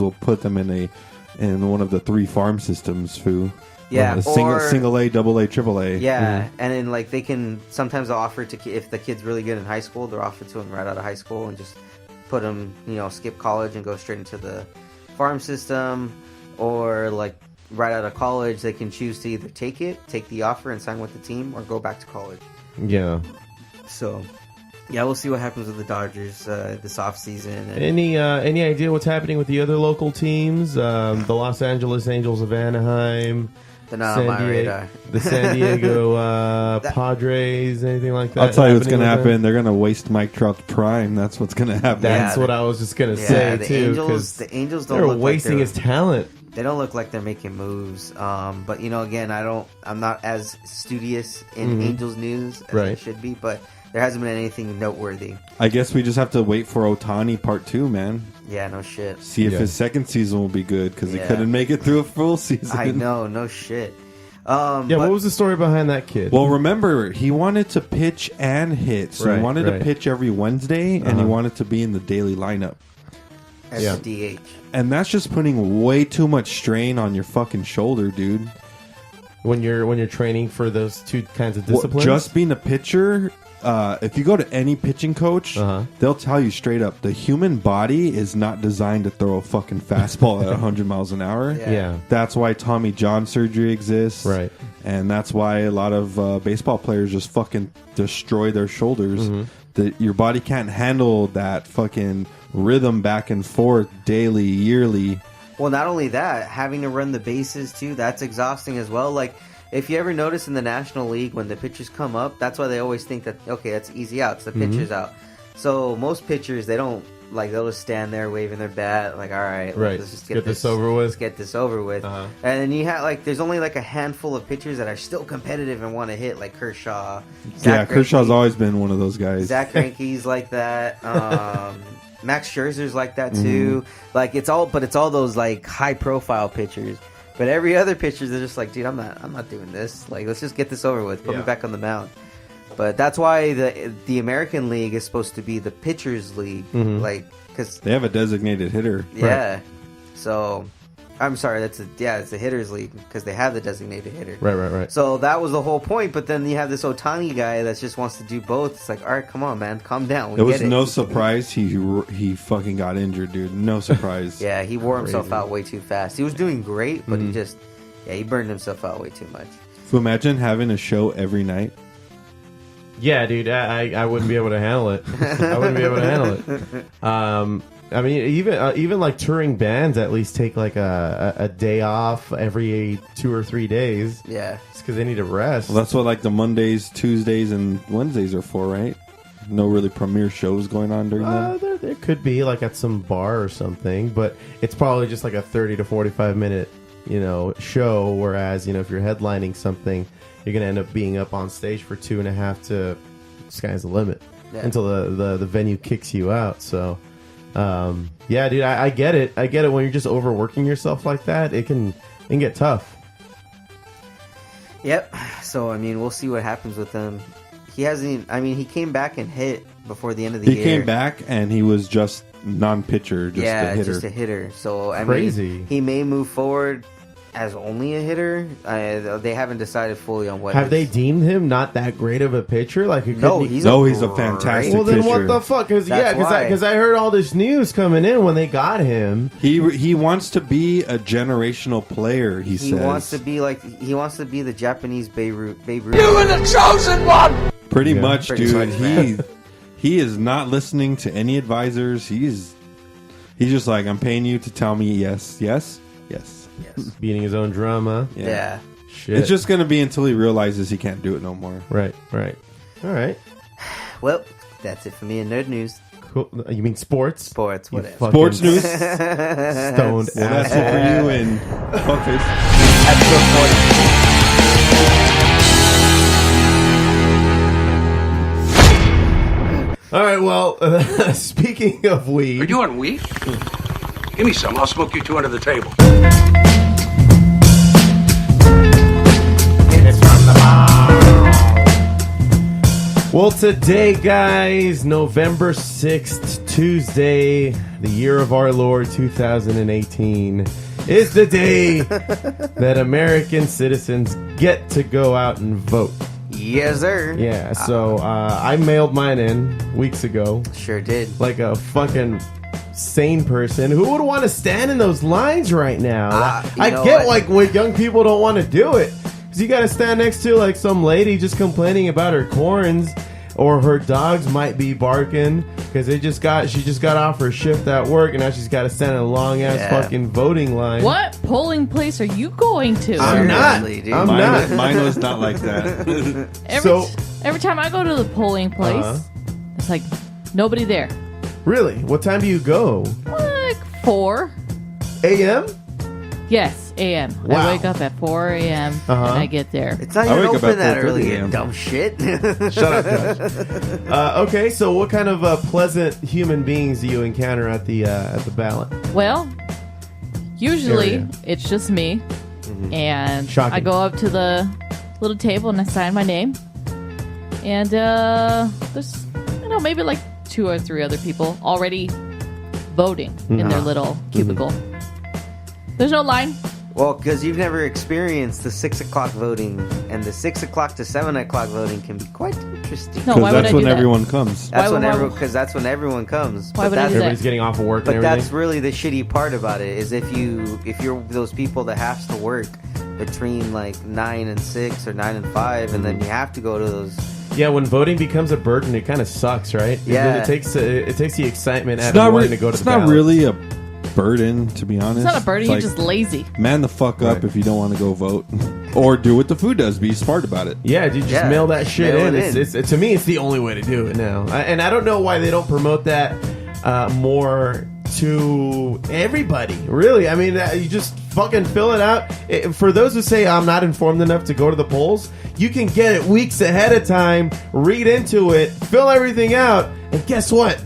will put them in one of the 3 farm systems. Foo. Yeah, single A, double A, triple A. yeah, and then like they can sometimes they'll offer to if the kid's really good in high school, they'll offer to him right out of high school and just put him, skip college and go straight into the farm system, or like right out of college they can choose to either take the offer and sign with the team, or go back to college. Yeah. So, yeah, we'll see what happens with the Dodgers this offseason. And Any idea what's happening with the other local teams? The Los Angeles Angels of Anaheim, they're not on my radar. the San Diego Padres, anything like that. I'll tell you what's happening gonna with them? happen. They're gonna waste Mike Trout's prime. That's what's gonna happen. That's Yeah, what I was just gonna Yeah, say the too. Angels 'cause don't they're look wasting like his talent. they don't look like they're making moves. But again, I'm not as studious in Angels news as I Right. should be, but there hasn't been anything noteworthy. I guess we just have to wait for Ohtani Part 2, man. Yeah, no shit. See if Yeah. his second season will be good because he Yeah. couldn't make it through a full season. I know, no shit. What was the story behind that kid? Well, remember, he wanted to pitch and hit. So he wanted to pitch every Wednesday, and he wanted to be in the daily lineup. As a DH. And that's just putting way too much strain on your fucking shoulder, dude. When you're training for those two kinds of disciplines? Just being a pitcher, if you go to any pitching coach, they'll tell you straight up, the human body is not designed to throw a fucking fastball at 100 miles an hour. Yeah. That's why Tommy John surgery exists. Right. And that's why a lot of baseball players just fucking destroy their shoulders. Your body can't handle that fucking rhythm back and forth daily, yearly. Well, not only that, having to run the bases too, that's exhausting as well. Like, if you ever notice in the National League, when the pitchers come up, that's why they always think that, okay, that's easy out, it's the pitcher's out. So most pitchers, they don't, like, they'll just stand there waving their bat, like, all right, let's just get this over with. Let's get this over with. And then you have, like, there's only, like, a handful of pitchers that are still competitive and want to hit, like Kershaw. Kershaw's always been one of those guys. Zach Greinke's like that. Max Scherzer's like that too. Like it's all those like high profile pitchers. But every other pitcher, they're just like, dude, I'm not doing this. Like, let's just get this over with. Put me back on the mound. But that's why the American League is supposed to be the pitchers' league, like because they have a designated hitter. Yeah. Right. So I'm sorry, it's the hitters' league because they have the designated hitter. Right. So that was the whole point. But then you have this Ohtani guy that just wants to do both. It's like, all right, come on, man, calm down. It was no surprise he fucking got injured, dude. No surprise. Yeah, he wore himself out way too fast. He was doing great, but he burned himself out way too much. So imagine having a show every night. Yeah, dude, I wouldn't be able to handle it. I mean, even like touring bands at least take like a day off every 2 or 3 days. Yeah, just because they need to rest. Well, that's what like the Mondays, Tuesdays, and Wednesdays are for, right? No really premiere shows going on during them. There could be like at some bar or something, but it's probably just like a 30 to 45 minute show. Whereas if you're headlining something, you're gonna end up being up on stage for 2.5 to sky's the limit until the venue kicks you out. So. Yeah, dude, I get it. I get it. When you're just overworking yourself like that, it can get tough. Yep. So I mean, we'll see what happens with him. He hasn't. I mean, he came back and hit before the end of the year. He came back and he was just non-pitcher, just a hitter. Just a hitter. So I Crazy. mean, he may move forward as only a hitter. They haven't decided fully on what. Have they deemed him not that great of a pitcher? Like, he's a fantastic. Well, then pitcher. what the fuck? Because I heard all this news coming in when they got him. He wants to be a generational player. He says wants to be the Japanese Babe Ruth. You were the chosen one. Pretty much, dude. He is not listening to any advisors. He's just like, I'm paying you to tell me yes. Beating his own drum, huh? Yeah. Shit. It's just going to be until he realizes he can't do it no more. Right. All right. Well, that's it for me in nerd news. Cool. You mean sports? Sports, whatever. Sports news? Stoned Well, that's it for you and fuckface. All right, well, speaking of weed... Are you on weed? Give me some. I'll smoke you two under the table. It's from the bomb. Well, today, guys, November 6th, Tuesday, the year of our Lord 2018, is the day that American citizens get to go out and vote. Yes, sir. Yeah, so I mailed mine in weeks ago. Sure did. Like a fucking sane person. Who would want to stand in those lines right now? I get like when young people don't want to do it. Because you got to stand next to like some lady just complaining about her corns. Or her dogs might be barking because she just got off her shift at work and now she's got to stand in a long ass fucking voting line. What polling place are you going to? I'm not. Mine was not like that. Every time I go to the polling place, it's like nobody there. Really? What time do you go? Like 4 a.m. Yes, a.m. Wow. I wake up at 4 a.m. and I get there. It's not even open that early, you dumb shit. Shut up, Josh. Okay, so what kind of pleasant human beings do you encounter at the ballot? Well, usually it's just me. And Shocking. I go up to the little table and I sign my name. And there's, maybe like 2 or 3 other people already voting in their little cubicle. There's no line. Well, because you've never experienced the 6 o'clock voting, and the 6 o'clock to 7 o'clock voting can be quite interesting. No, why would I that's do when that? everyone comes. That's Why- when why- because that's when everyone comes. Why But would I that's- do that? Everybody's getting off of work But and that's everything. really the shitty part about it is if you're those people that have to work between like 9 and 6 or 9 and 5, and then you have to go to those. Yeah, when voting becomes a burden, it kind of sucks, right? Yeah. It takes the excitement out It's of not, wanting to go to it's the not ballot. really a burden, to be honest. It's not a burden. It's You're just lazy. man the fuck up Right. if you don't want to go vote, or do what the food does. Be smart about it. Yeah, dude, just Yeah, mail that shit mail in. it in. It's to me, it's the only way to do it now. And I don't know why they don't promote that more to everybody. Really, I mean, you just fucking fill it out. For those who say I'm not informed enough to go to the polls, you can get it weeks ahead of time. Read into it, fill everything out, and guess what?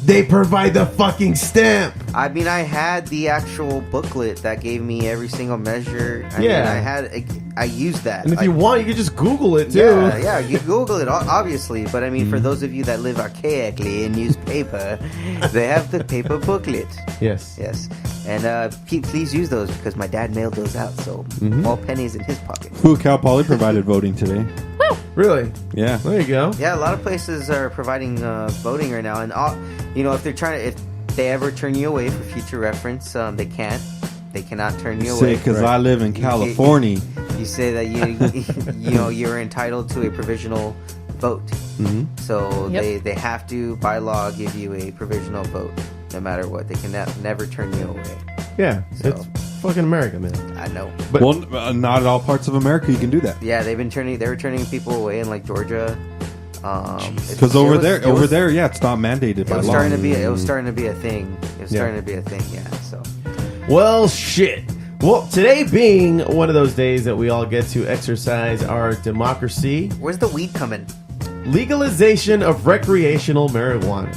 They provide the fucking stamp. I mean, I had the actual booklet that gave me every single measure. I Yeah. I used that. And if you want, you can just Google it too. Yeah, you Google it, obviously. But I mean, for those of you that live archaically and use paper, they have the paper booklet. Yes. Yes. And please use those because my dad mailed those out, so all pennies in his pocket. Cal Poly provided voting today. Really? Yeah. There you go. Yeah, a lot of places are providing voting right now, and if they ever turn you away for future reference, they can't. They cannot turn you away. Say, because I live in California. You say that you're entitled to a provisional vote. So Yep. they have to by law give you a provisional vote, no matter what. They can never turn you away. Yeah. So- It's fucking America, man. I know. But- Well, not at all parts of America you can do that. Yeah, they were turning people away in like Georgia. Because over there, yeah, it's not mandated It by was law. starting to be. It was starting to be a thing. It was starting to be a thing. Yeah. So. Well, shit. Well, today being one of those days that we all get to exercise our democracy, Where's the weed coming? legalization of recreational marijuana.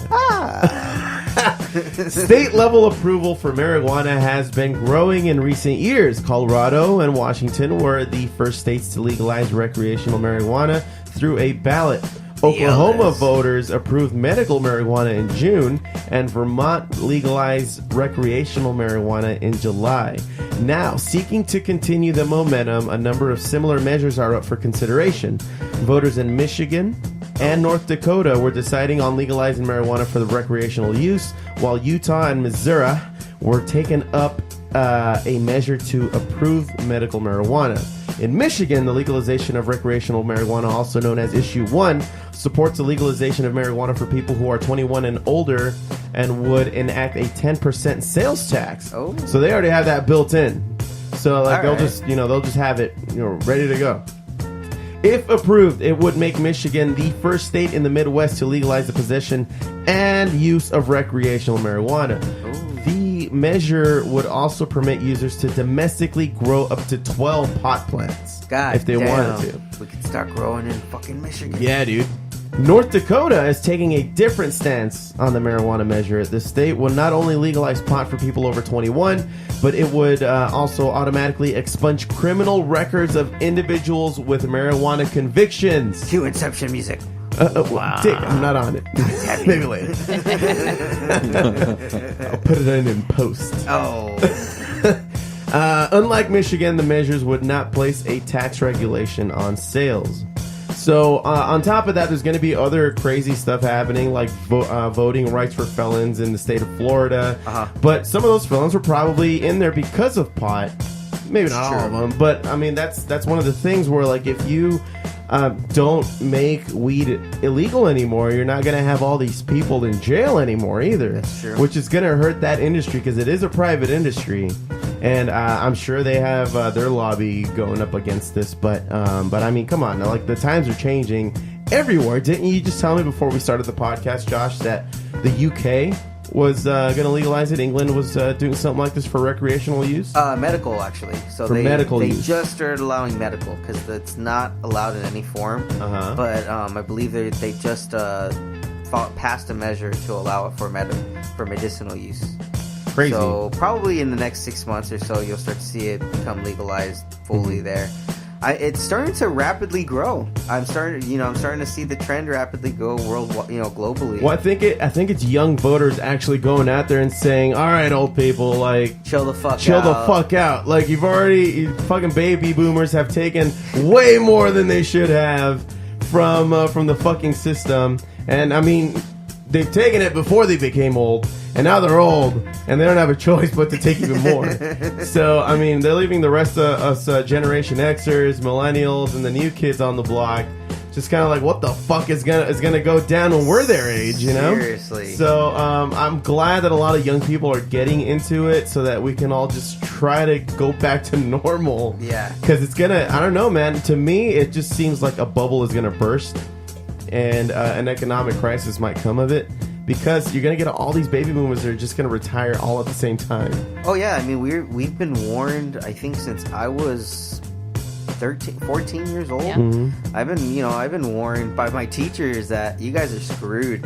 State level approval for marijuana has been growing in recent years. Colorado and Washington were the first states to legalize recreational marijuana through a ballot. Oklahoma Yes. voters approved medical marijuana in June, and Vermont legalized recreational marijuana in July. Now, seeking to continue the momentum, a number of similar measures are up for consideration. Voters in Michigan and North Dakota were deciding on legalizing marijuana for the recreational use, while Utah and Missouri were taking up a measure to approve medical marijuana. In Michigan, the legalization of recreational marijuana, also known as Issue 1, supports the legalization of marijuana for people who are 21 and older and would enact a 10% sales tax. Oh. So they already have that built in. So like All right. they'll just have it, ready to go. If approved, it would make Michigan the first state in the Midwest to legalize the possession and use of recreational marijuana. The measure would also permit users to domestically grow up to 12 pot plants God if they damn. wanted to. We could start growing in fucking Michigan. Yeah, dude. North Dakota is taking a different stance on the marijuana measure. The state will not only legalize pot for people over 21, but it would also automatically expunge criminal records of individuals with marijuana convictions. Cue Inception music. Dick, I'm not on it. Maybe later. I'll put it in post. Oh. Unlike Michigan, the measures would not place a tax regulation on sales. So, on top of that, there's going to be other crazy stuff happening, like voting rights for felons in the state of Florida. But some of those felons were probably in there because of pot. Maybe not all of them, but I mean, that's one of the things where, like, if you don't make weed illegal anymore, you're not going to have all these people in jail anymore either. That's true. Which is going to hurt that industry because it is a private industry. And I'm sure they have their lobby going up against this, but I mean, come on, like the times are changing everywhere. Didn't you just tell me before we started the podcast, Josh, that the UK was going to legalize it? England was doing something like this for recreational use. Medical, actually. So For medical they use. just started allowing medical because it's not allowed in any form. But I believe they just passed a measure to allow it for medicinal use. Crazy. So probably in the next 6 months or so, you'll start to see it become legalized fully there. It's starting to rapidly grow. I'm starting to see the trend rapidly go globally. Well, I think it's young voters actually going out there and saying, "All right, old people, like chill the fuck out. Like you fucking baby boomers have taken way more than they should have from the fucking system." And I mean, they've taken it before they became old, and now they're old, and they don't have a choice but to take even more. So, I mean, they're leaving the rest of us Generation Xers, Millennials, and the new kids on the block just kind of like, what the fuck is gonna go down when we're their age, you know? Seriously. So, I'm glad that a lot of young people are getting into it so that we can all just try to go back to normal. Yeah. Because it's gonna, I don't know, man. To me, it just seems like a bubble is gonna burst, and an economic crisis might come of it. Because you're going to get all these baby boomers that are just going to retire all at the same time. Oh, yeah. I mean, we've been warned, I think, since I was 14 years old. Yeah. Mm-hmm. I've been warned by my teachers that you guys are screwed.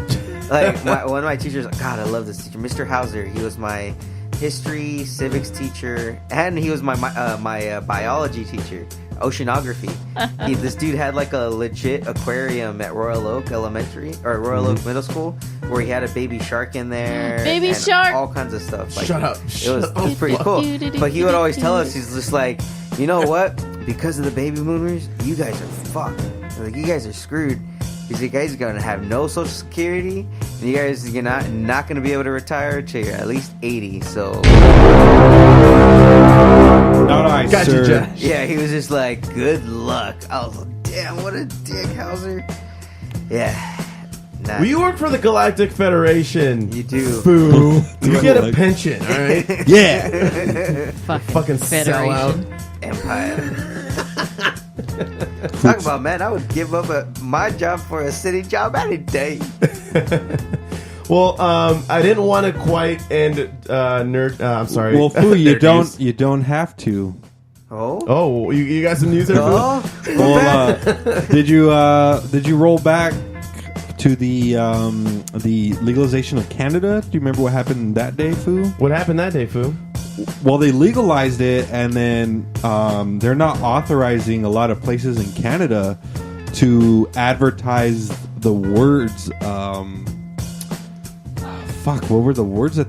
Like, one of my teachers, God, I love this teacher, Mr. Hauser. He was my history, civics teacher, and he was my biology teacher. Oceanography. This dude had like a legit aquarium at Royal Oak Elementary or Royal Oak Middle School, where he had a baby shark in there, Baby and shark! all kinds of stuff. Like, Shut up! It was pretty cool. But he would always tell us, he's just like, you know what? Because of the baby boomers, you guys are fucked. Like, you guys are screwed. Because you guys are gonna have no social security, and you're not gonna be able to retire till you're at least 80. So. Not I, Got sir. you, Josh. Yeah, he was just like, good luck. I was like, damn, what a dick, Hauser. Yeah. Nah. Well, you work for the Galactic Federation. You do. Foo. You get a pension, all right? Yeah. Fucking sell out. Empire. Talk about, man, I would give up my job for a city job any day. Well, I didn't want to quite end nerd. I'm sorry. Well, Foo, you Nerd don't have to. Oh? Oh, you got some news there, Foo? Oh? Well, did you roll back to the legalization of Canada? Do you remember what happened that day, Foo? What happened that day, Foo? Well, they legalized it, and then they're not authorizing a lot of places in Canada to advertise the words. What were the words that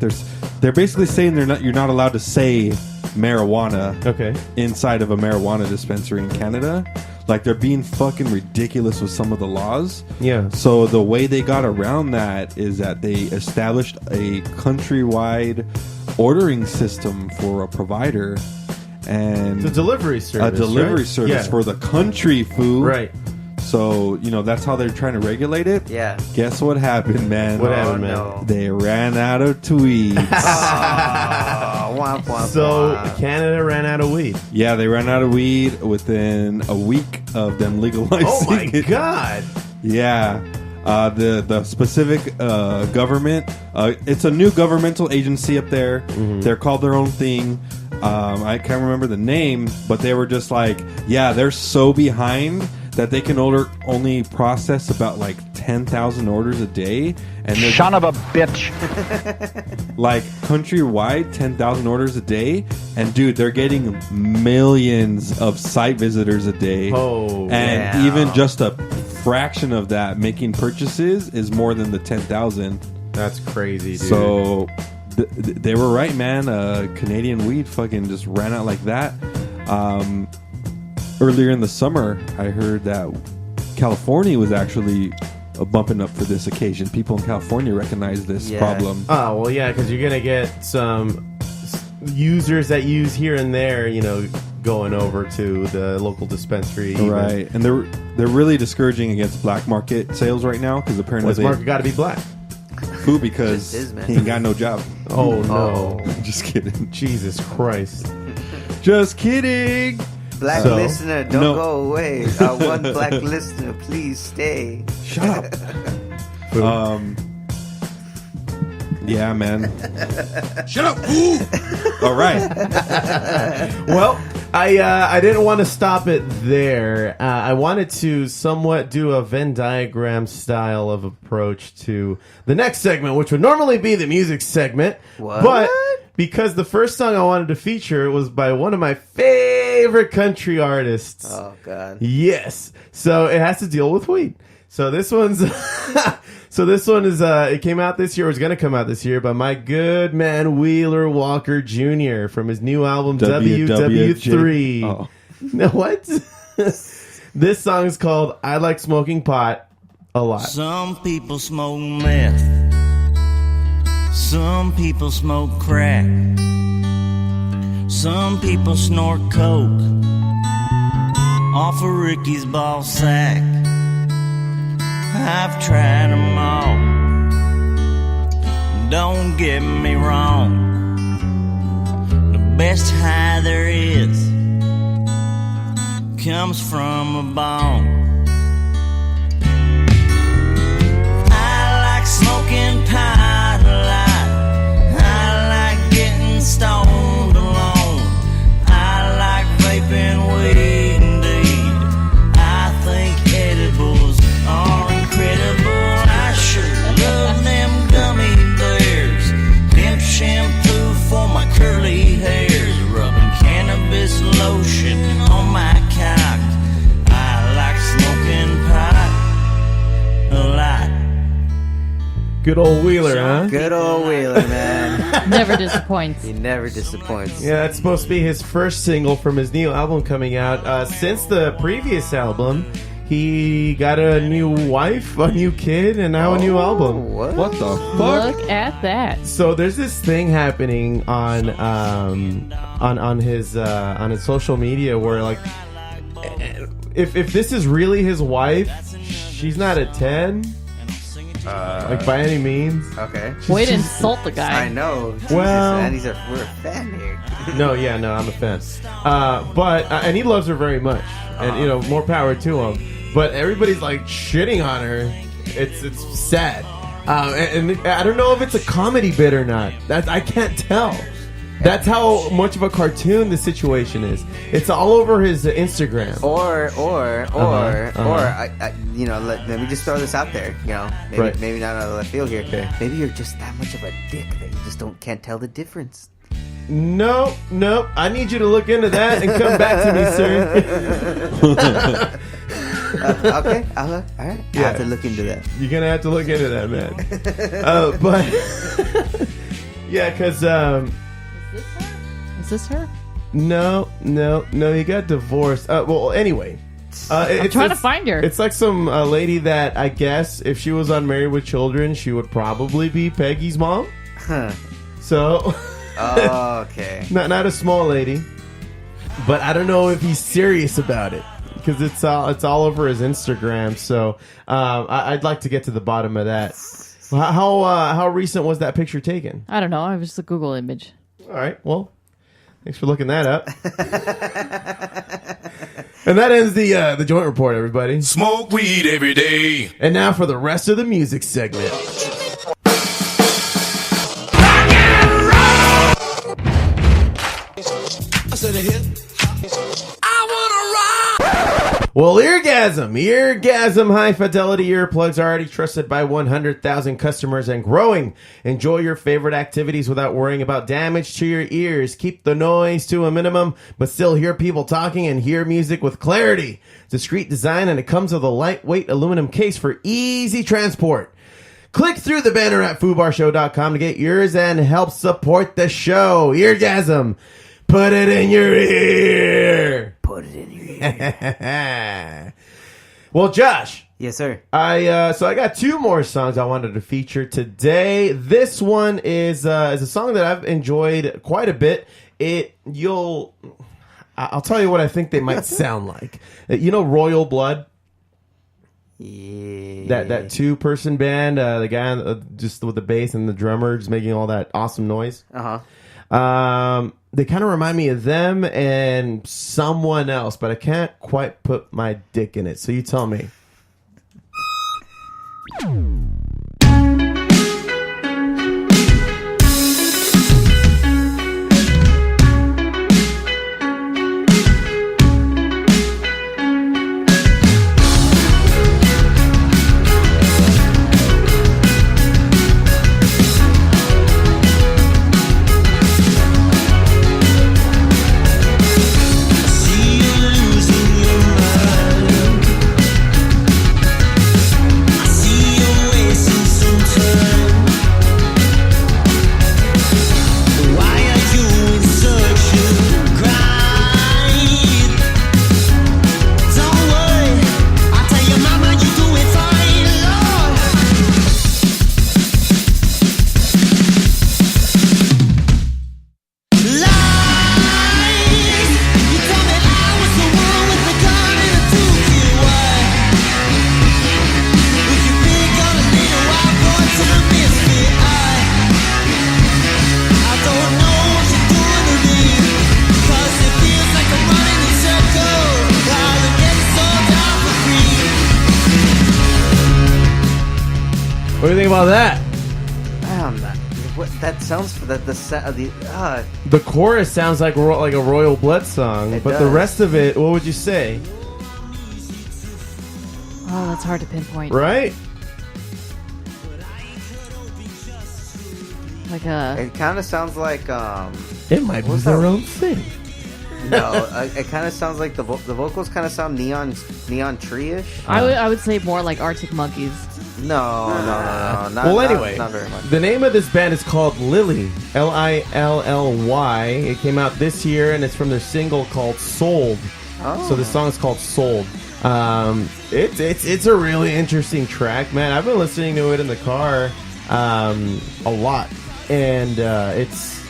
they're basically saying you're not allowed to say marijuana inside of a marijuana dispensary in Canada. Like, they're being fucking ridiculous with some of the laws. Yeah. So the way they got around that is that they established a countrywide ordering system for a provider, and It's a delivery service. a delivery right? service Yeah. for the country, Foo. Right. So, that's how they're trying to regulate it. Yeah. Guess what happened, man? What happened, man? No. They ran out of tweets. Womp, womp, So womp. Canada ran out of weed. Yeah, they ran out of weed within a week of them legalizing Oh my it. god! Yeah. The specific government, it's a new governmental agency up there. Mm-hmm. They're called their own thing. I can't remember the name, but they were just like, yeah, they're so behind that they can only process about like 10,000 orders a day. And Son of a bitch. like countrywide, 10,000 orders a day. And dude, they're getting millions of site visitors a day. Oh, and even just a fraction of that making purchases is more than the 10,000. that's crazy, dude. So they were right, man. Canadian weed fucking just ran out like that. Earlier in the summer, I heard that California was actually bumping up for this occasion. People in California recognize this problem. Oh, well, yeah, because you're going to get some users that use here and there, going over to the local dispensary. Right. And they're really discouraging against black market sales right now because apparently This market got to be black. Foo because Just is, man. he ain't got no job. Oh, no. Just kidding. Jesus Christ. Just kidding. Black So? listener, don't No. go away. One black listener, please stay. Shut up. Yeah, man. Shut up. Foo. All right. Well, I didn't want to stop it there. I wanted to somewhat do a Venn diagram style of approach to the next segment, which would normally be the music segment. What? But because the first song I wanted to feature was by one of my favorite country artists. Oh, God. Yes. So it has to deal with weed. So this one's... it came out this year, or it's going to come out this year, by my good man Wheeler Walker Jr. from his new album WW3. Oh. No, what? This song is called I Like Smoking Pot a Lot. Some people smoke meth. Some people smoke crack. Some people snort coke off of Ricky's ball sack. I've tried them all. Don't get me wrong. The best high there is comes from a bone. I like smoking pot a lot. I like getting stoned alone. I like vaping weed indeed. I think edibles are incredible. I sure love them gummy bears. Them shampoo for my curly hairs. Rubbing cannabis lotion on my cock. I like smoking pot a lot. Good old Wheeler, huh? Good old Wheeler, man. Never disappoints. He never disappoints. Yeah, that's supposed to be his first single from his new album coming out. Since the previous album, he got a new wife, a new kid, and now a new album. What the fuck? Look at that. So there's this thing happening on his social media where, like, if this is really his wife, she's not a 10. Like, by any means. Okay. Way to insult the guy. I know. Jesus, Well- man, we're a fan here. No, I'm a fan. And he loves her very much, and more power to him. But everybody's like shitting on her. It's sad, and I don't know if it's a comedy bit or not. I can't tell. That's how much of a cartoon the situation is. It's all over his Instagram. Or let me just throw this out there. Maybe not out of left field here. Okay. Maybe you're just that much of a dick that you just can't tell the difference. No. I need you to look into that and come back to me, sir. Okay. All right. I have to look into that. You're gonna have to look into that, man. But yeah, because Is this her? no, he got divorced. Well, anyway. I'm trying to find her. It's like some lady that I guess if she was on Married with Children, she would probably be Peggy's mom. Huh. So, Okay. not a small lady, but I don't know if he's serious about it because it's all over his Instagram. So I'd like to get to the bottom of that. How recent was that picture taken? I don't know. I was just a Google image. All right. Well, thanks for looking that up. And that ends the joint report, everybody. Smoke weed every day. And now for the rest of the music segment. Well, Eargasm high fidelity earplugs are already trusted by 100,000 customers and growing. Enjoy your favorite activities without worrying about damage to your ears. Keep the noise to a minimum, but still hear people talking and hear music with clarity. Discreet design, and it comes with a lightweight aluminum case for easy transport. Click through the banner at foobarshow.com to get yours and help support the show. Eargasm. Put it in your ear. Put it in your ear. Well, Josh. Yes, sir. I got two more songs I wanted to feature today. This one is a song that I've enjoyed quite a bit. I'll tell you what I think they might sound like. You know Royal Blood? Yeah. That two-person band, the guy just with the bass and the drummer just making all that awesome noise. They kind of remind me of them and someone else, but I can't quite put my dick in it. So you tell me. What do you think about that? That sounds The chorus sounds like a Royal Blood song, It but does. the rest of it, what would you say? Oh, that's hard to pinpoint. Right? Like It kind of sounds like It might be What's their that? own thing. no. It kind of sounds like the vocals kind of sound neon tree-ish. I would say more like Arctic Monkeys. No. Well, anyway, not very much. the name of this band is called Lilly. Lilly. It came out this year, and it's from their single called Sold. Oh. So the song is called Sold. It's a really interesting track, man. I've been listening to it in the car a lot, and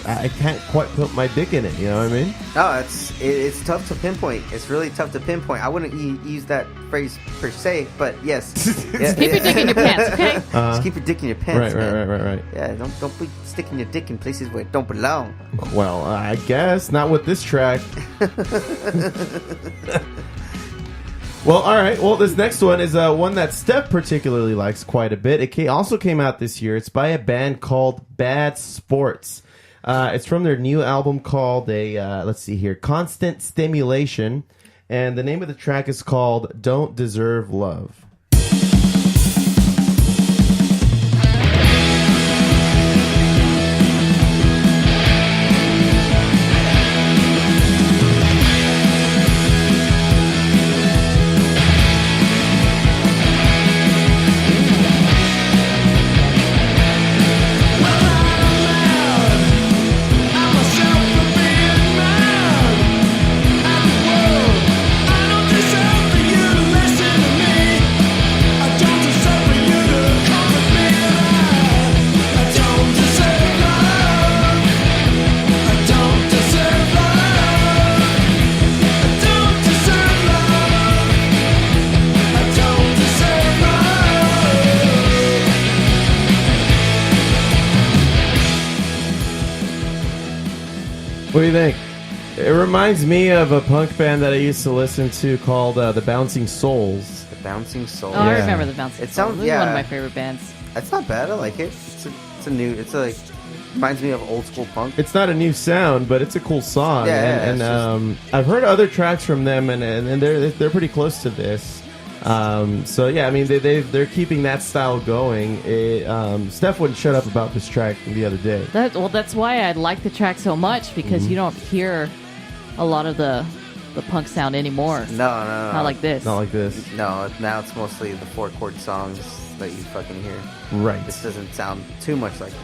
I can't quite put my dick in it. You know what I mean? No, it's tough to pinpoint. It's really tough to pinpoint. I wouldn't use that phrase per se, but yes. Yeah, Keep your dick in your pants, okay? Just keep your dick in your pants. Right. Yeah, don't be sticking your dick in places where it don't belong. Well, I guess not with this track. Well, all right. Well, this next one is one that Steph particularly likes quite a bit. It also came out this year. It's by a band called Bad Sports. It's from their new album called let's see here, Constant Stimulation. And the name of the track is called Don't Deserve Love. What do you think? It reminds me of a punk band that I used to listen to called the Bouncing Souls. The Bouncing Soul. Oh, I remember the Bouncing It Souls. sounds- This is one yeah. of my favorite bands. It's not bad. I like it. Reminds me of old school punk. It's not a new sound, but it's a cool song. Yeah, and it's I've heard other tracks from them, and they're pretty close to this. So yeah, I mean they're keeping that style going. Steph wouldn't shut up about this track the other day. That's why I like the track so much, because you don't hear a lot of the punk sound anymore. No. Not like this. Not like this, No, now it's mostly the 4-chord songs that you fucking hear. right? This doesn't sound too much like it.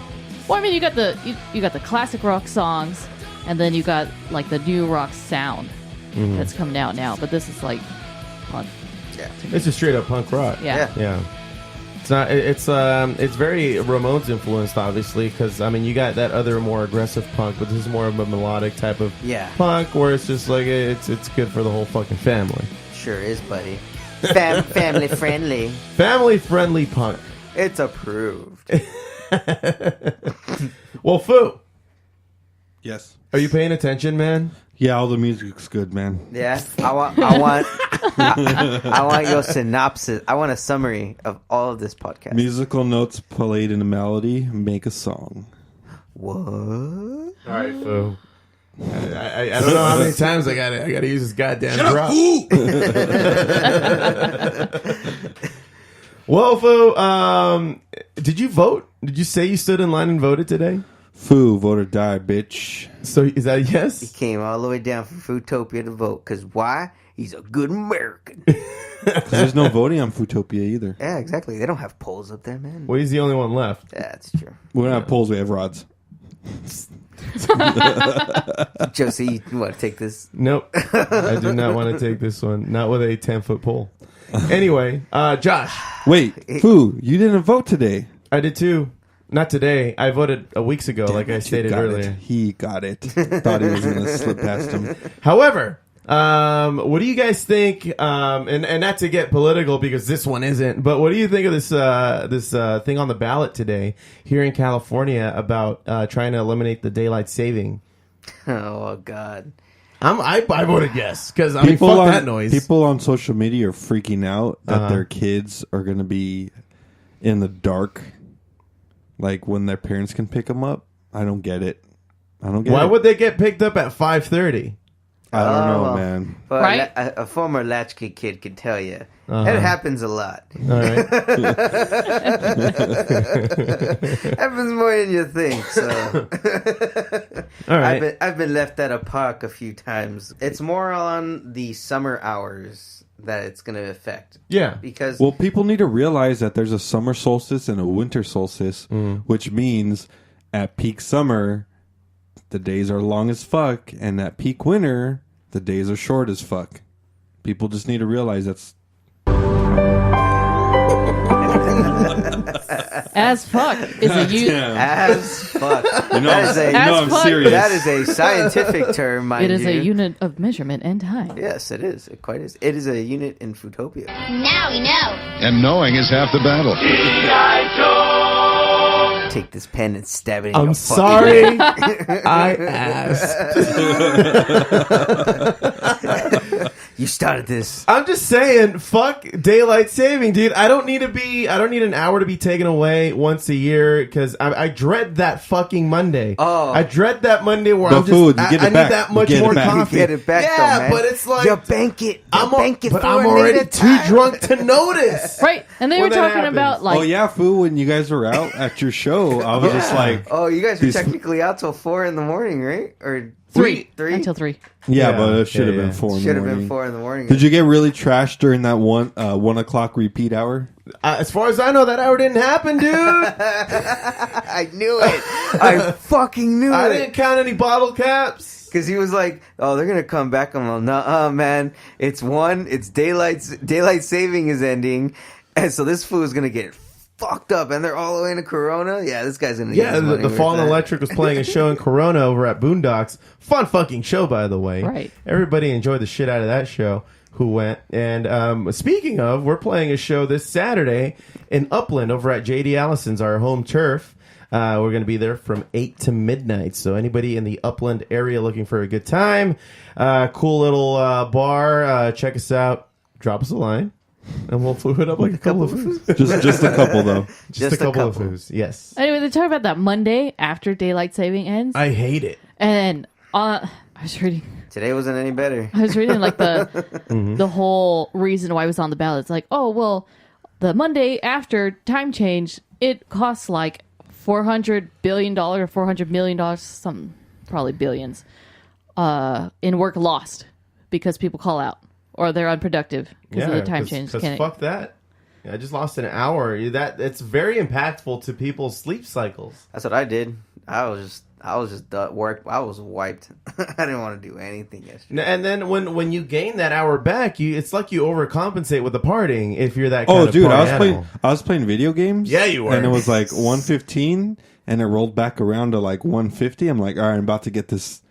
Well, I mean, you got the classic rock songs, and then you got like the new rock sound that's coming out now. But this is like punk. Yeah. It's just straight up punk rock. Yeah. Yeah. It's not. It's very Ramones influenced, obviously, because I mean you got that other more aggressive punk, but this is more of a melodic type of punk, where it's just like it's good for the whole fucking family. Sure is, buddy. Family friendly. Family friendly punk. It's approved. Well, Foo, Yes. are you paying attention, man? Yeah, all the music's good, man. Yeah, I want your synopsis. I want a summary of all of this podcast. Musical notes played in a melody make a song. What? All right, Foo. I don't know how many times I gotta use this goddamn drop. Well, Foo, did you vote? Did you say you stood in line and voted today? Foo, vote or die, bitch. So is that a yes? He came all the way down from Foodtopia to vote. Because why? He's a good American. Because there's no voting on Foodtopia either. Yeah, exactly. They don't have polls up there, man. Well, he's the only one left. Yeah, that's true. We don't have polls, we have rods. Josie, you want to take this? Nope. I do not want to take this one. Not with a 10-foot pole. Anyway, Josh. Wait, Foo, you didn't vote today. I did too. Not today. I voted weeks ago, like I stated earlier. He got it. Thought he was going to slip past him. However, what do you guys think? And not to get political because this one isn't, but what do you think of this thing on the ballot today here in California about trying to eliminate the daylight saving? Oh God. I voted yes because I mean fuck that noise. People on social media are freaking out that their kids are going to be in the dark like when their parents can pick them up. I don't get it. Why would they get picked up at 5:30? I don't know, man. But Right? a former latchkey kid could tell you. It happens a lot. All right. Happens more than you think. So, All right. I've been left at a park a few times. It's more on the summer hours that it's going to affect. Yeah. Because Well, people need to realize that there's a summer solstice and a winter solstice, which means at peak summer, the days are long as fuck, and at peak winter, the days are short as fuck. People just need to realize that's... As fuck is a as fuck. You know, That is a- I'm fuck. serious. That is a scientific term, mind It is you. a unit of measurement and time. Yes, it is. It quite is. It is a unit in Footopia. Now we know. And knowing is half the battle. Take this pen and stab it in your I'm fucking sorry. I asked. You started this. I'm just saying, fuck daylight saving, dude. I don't need an hour to be taken away once a year because I dread that fucking Monday. Oh. I dread that Monday where The I'm just, food, you get it I back. need that You much get it more back. You coffee. Get it back, yeah, though, man. but it's like you bank it. I'm I'm already too drunk to notice. Right. And they When were that talking happens. about like Oh, yeah, Foo, when you guys were out at your show, I was just like... Oh, you guys were These- technically out till 4 in the morning, right? Or 3 3? until 3. Yeah, Yeah. but it should have Yeah, been yeah. 4 in the Should have morning. been 4 in the morning. Did you get really trashed during that 1 o'clock repeat hour? As far as I know, that hour didn't happen, dude. I knew it. I fucking knew I it. didn't count any bottle caps. Because he was like, "Oh, they're gonna come back." I'm like, "Nuh-uh, man. It's daylight saving is ending, and so this fool is gonna get fucked up, and they're all the way into Corona. Yeah, this guy's gonna Yeah, get his money the worth Fallen that. Electric was playing a show in Corona over at Boondocks. Fun fucking show, by the way. Right. Everybody enjoyed the shit out of that show who went. And speaking of, we're playing a show this Saturday in Upland over at JD Allison's, our home turf. We're going to be there from 8 to midnight. So anybody in the Upland area looking for a good time, cool little bar, check us out. Drop us a line. And we'll foo it up like a couple of foos. Just a couple, though. Just a couple of foos, yes. Anyway, they talk about that Monday after daylight saving ends. I hate it. And I was reading Today wasn't any better. like the whole reason why it was on the ballot. It's like, oh well, the Monday after time change, it costs like $400 billion or $400 million, some probably billions, in work lost because people call out or they're unproductive because of the time change. Because fuck that. I just lost an hour. That it's very impactful to people's sleep cycles. That's what I did. I was just work. I was wiped. I didn't want to do anything yesterday. And then when you gain that hour back, it's like you overcompensate with the partying if you're that kind Oh, of dude, party I was playing video games. Yeah, you were. And it was like 1:15, and it rolled back around to like 1:50. I'm like, all right, I'm about to get this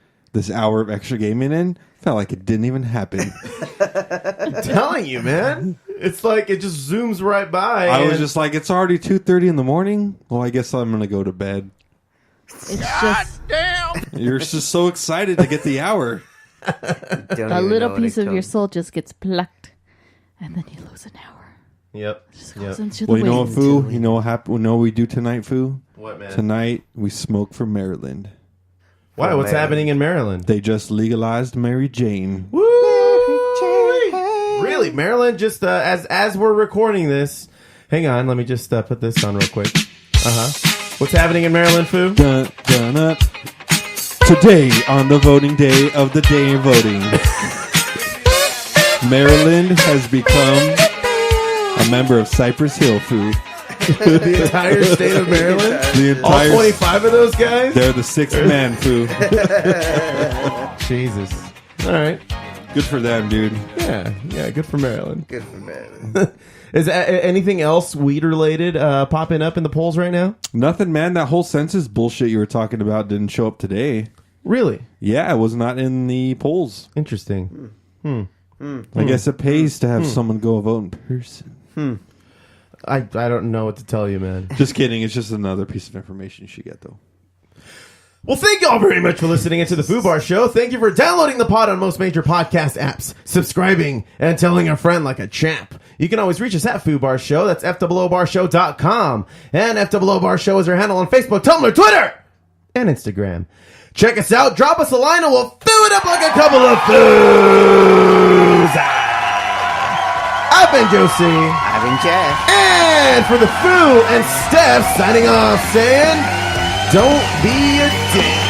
hour of extra gaming in. Felt like it didn't even happen. I'm telling you, man. It's like it just zooms right by. I was just like, it's already 2:30 in the morning. Well, I guess I'm gonna go to bed. It's just You're just so excited to get the hour. a little piece of your soul just gets plucked, and then you lose an hour. Yep. Just goes into the Well, you know what, wind. Foo? You know what happened? You know what we do tonight, Foo? What, man? Tonight we smoke for Maryland. Why? What's happening in Maryland? They just legalized Mary Jane. Woo! Really, Maryland? Just as we're recording this, hang on. Let me just put this on real quick. What's happening in Maryland, Foo? Dun, dun, dun. Today, on the voting day of the day of voting, Maryland has become a member of Cypress Hill, Foo. The entire state of Maryland? The entire, All 25 of those guys? They're the sixth man, Foo. Jesus. All right. Good for them, dude. Yeah, good for Maryland. Good for Maryland. Is anything else weed related popping up in the polls right now? Nothing, man. That whole census bullshit you were talking about didn't show up today. Really? Yeah, it was not in the polls. Interesting. I guess it pays to have someone go vote in person. I don't know what to tell you, man. Just kidding. It's just another piece of information you should get, though. Well, thank you all very much for listening into the Foo Bar Show. Thank you for downloading the pod on most major podcast apps, subscribing, and telling a friend like a champ. You can always reach us at Foo Bar Show. That's FOOBarshow.com. And FOO Bar Show is our handle on Facebook, Tumblr, Twitter, and Instagram. Check us out. Drop us a line and we'll foo it up like a couple of foos. I've been Josie. I've been Jeff. And for the Foo and Steph signing off saying, don't be a dick.